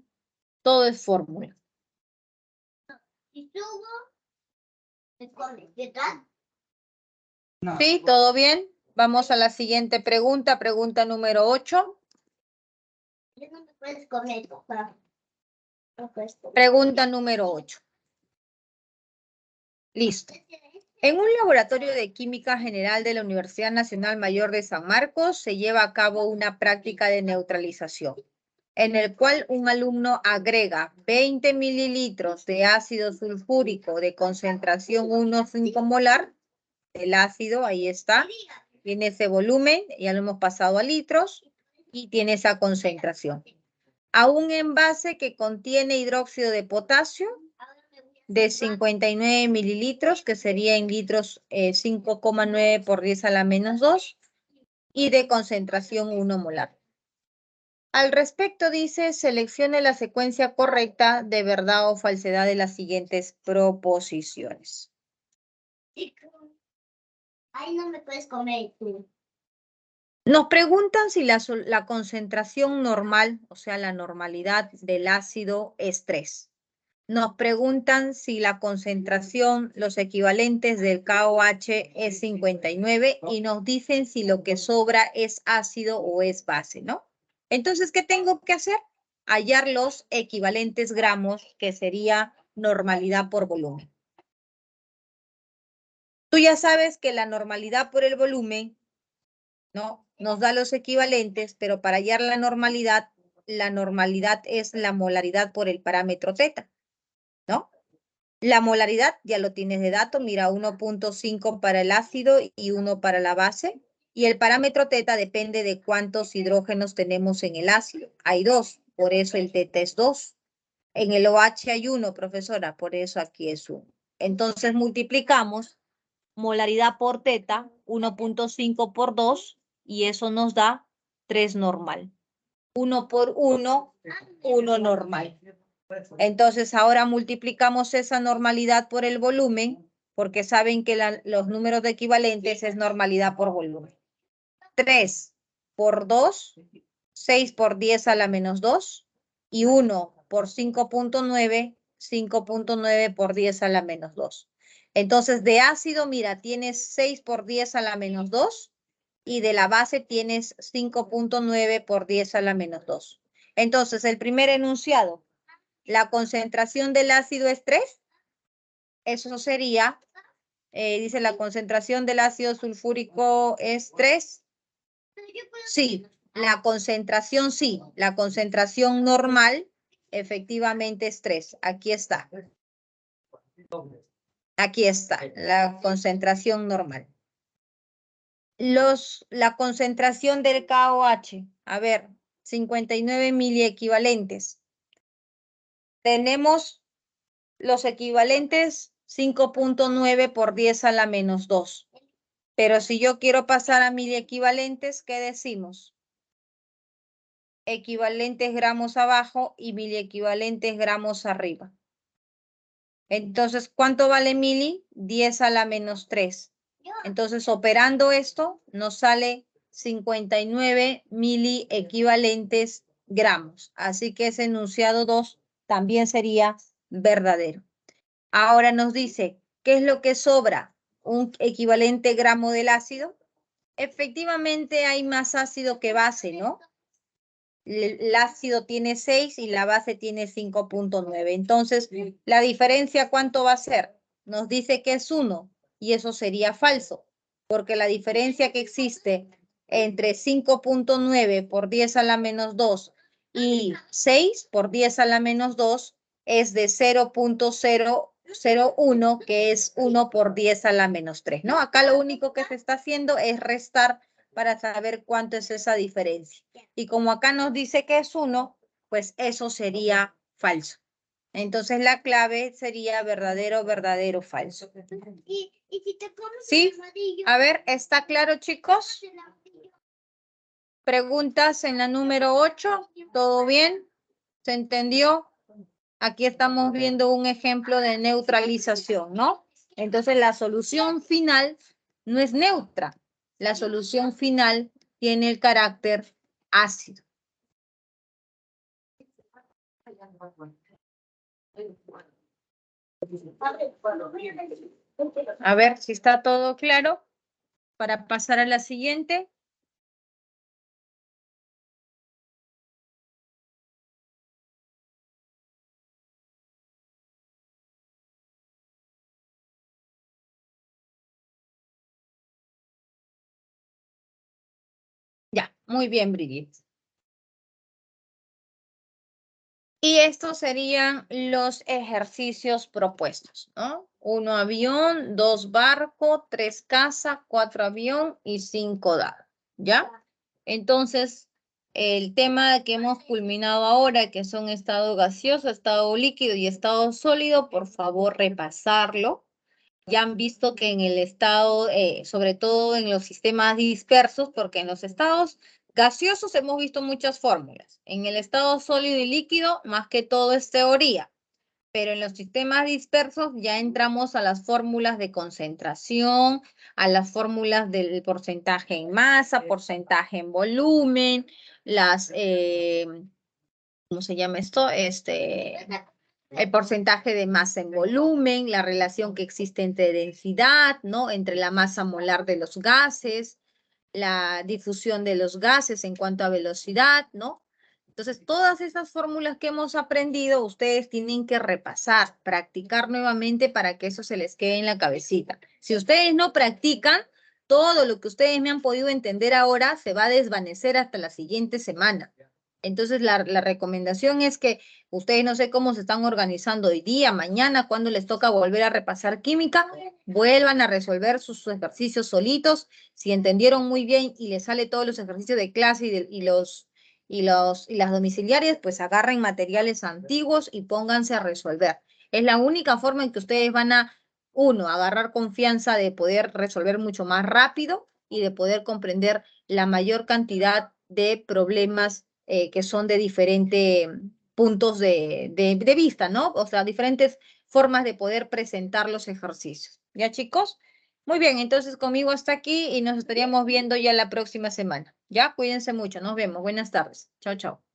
Todo es fórmula. ¿Sí? ¿Todo bien? Vamos a la siguiente pregunta, pregunta número 8. Pregunta número 8. Listo. En un laboratorio de química general de la Universidad Nacional Mayor de San Marcos se lleva a cabo una práctica de neutralización, en el cual un alumno agrega 20 mililitros de ácido sulfúrico de concentración 1,5 molar del ácido, ahí está, tiene ese volumen, ya lo hemos pasado a litros, y tiene esa concentración. A un envase que contiene hidróxido de potasio de 59 mililitros, que sería en litros 5,9 por 10 a la menos 2, y de concentración 1 molar. Al respecto dice, seleccione la secuencia correcta de verdad o falsedad de las siguientes proposiciones. Ay, no me puedes comer tú. Nos preguntan si la concentración normal, o sea, la normalidad del ácido es 3. nos preguntan si la concentración, los equivalentes del KOH es 59 y nos dicen si lo que sobra es ácido o es base, ¿no? Entonces, ¿qué tengo que hacer? Hallar los equivalentes gramos, que sería normalidad por volumen. Tú ya sabes que la normalidad por el volumen, ¿no? Nos da los equivalentes, pero para hallar la normalidad es la molaridad por el parámetro teta, ¿no? La molaridad ya lo tienes de dato, mira, 1.5 para el ácido y 1 para la base. Y el parámetro teta depende de cuántos hidrógenos tenemos en el ácido. Hay 2, por eso el teta es 2. En el OH hay 1, profesora, por eso aquí es 1. Entonces multiplicamos molaridad por teta, 1.5 por 2, y eso nos da 3 normal. 1 por 1, 1 normal. Entonces ahora multiplicamos esa normalidad por el volumen, porque saben que los números de equivalentes es normalidad por volumen. 3 por 2, 6 por 10 a la menos 2, y 1 por 5.9, 5.9 por 10 a la menos 2. Entonces de ácido, mira, tienes 6 por 10 a la menos 2, y de la base tienes 5.9 por 10 a la menos 2. Entonces el primer enunciado, la concentración del ácido es 3. Eso sería, dice la concentración del ácido sulfúrico es 3. Sí, la concentración sí. La concentración normal efectivamente es 3. Aquí está. Aquí está, la concentración normal. La concentración del KOH. A ver, 59 miliequivalentes. Tenemos los equivalentes 5.9 por 10 a la menos 2. Pero si yo quiero pasar a miliequivalentes, ¿qué decimos? Equivalentes gramos abajo y miliequivalentes gramos arriba. Entonces, ¿cuánto vale mili? 10 a la menos 3. Entonces, operando esto, nos sale 59 miliequivalentes gramos. Así que ese enunciado 2 también sería verdadero. Ahora nos dice, ¿qué es lo que sobra? Un equivalente gramo del ácido. Efectivamente hay más ácido que base, ¿no? El ácido tiene 6 y la base tiene 5.9. Entonces, ¿la diferencia cuánto va a ser? Nos dice que es 1 y eso sería falso, porque la diferencia que existe entre 5.9 por 10 a la menos 2 y 6 por 10 a la menos 2 es de 0.001, que es 1 por 10 a la menos 3, ¿no? Acá lo único que se está haciendo es restar para saber cuánto es esa diferencia. Y como acá nos dice que es 1, pues eso sería falso. Entonces la clave sería verdadero, verdadero, falso. ¿Y si te comes ¿Sí? el amarillo? A ver, ¿está claro, chicos? Preguntas en la número 8. ¿Todo bien? ¿Se entendió? Aquí estamos viendo un ejemplo de neutralización, ¿no? Entonces la solución final no es neutra. La solución final tiene el carácter ácido. A ver si está todo claro para pasar a la siguiente. Ya, muy bien, Brigitte. Y estos serían los ejercicios propuestos, ¿no? 1 avión, 2 barco, 3 casa, 4 avión y 5 dados, ¿ya? Entonces, el tema que hemos culminado ahora, que son estado gaseoso, estado líquido y estado sólido, por favor repasarlo. Ya han visto que en el estado, sobre todo en los sistemas dispersos, porque en los estados gaseosos hemos visto muchas fórmulas. En el estado sólido y líquido, más que todo es teoría. Pero en los sistemas dispersos ya entramos a las fórmulas de concentración, a las fórmulas del porcentaje en masa, porcentaje en volumen, las, ¿cómo se llama esto? el porcentaje de masa en volumen, la relación que existe entre densidad, ¿no? Entre la masa molar de los gases, la difusión de los gases en cuanto a velocidad, ¿no? Entonces, todas estas fórmulas que hemos aprendido, ustedes tienen que repasar, practicar nuevamente para que eso se les quede en la cabecita. Si ustedes no practican, todo lo que ustedes me han podido entender ahora se va a desvanecer hasta la siguiente semana. Entonces, la recomendación es que ustedes no sé cómo se están organizando hoy día, mañana, cuando les toca volver a repasar química, vuelvan a resolver sus ejercicios solitos. Si entendieron muy bien y les sale todos los ejercicios de clase y las domiciliarias, pues agarren materiales antiguos y pónganse a resolver. Es la única forma en que ustedes van a, uno, agarrar confianza de poder resolver mucho más rápido y de poder comprender la mayor cantidad de problemas que son de diferentes puntos de vista, ¿no? O sea, diferentes formas de poder presentar los ejercicios. ¿Ya, chicos? Muy bien, entonces conmigo hasta aquí y nos estaríamos viendo ya la próxima semana. Ya, cuídense mucho, nos vemos. Buenas tardes. Chao, chao.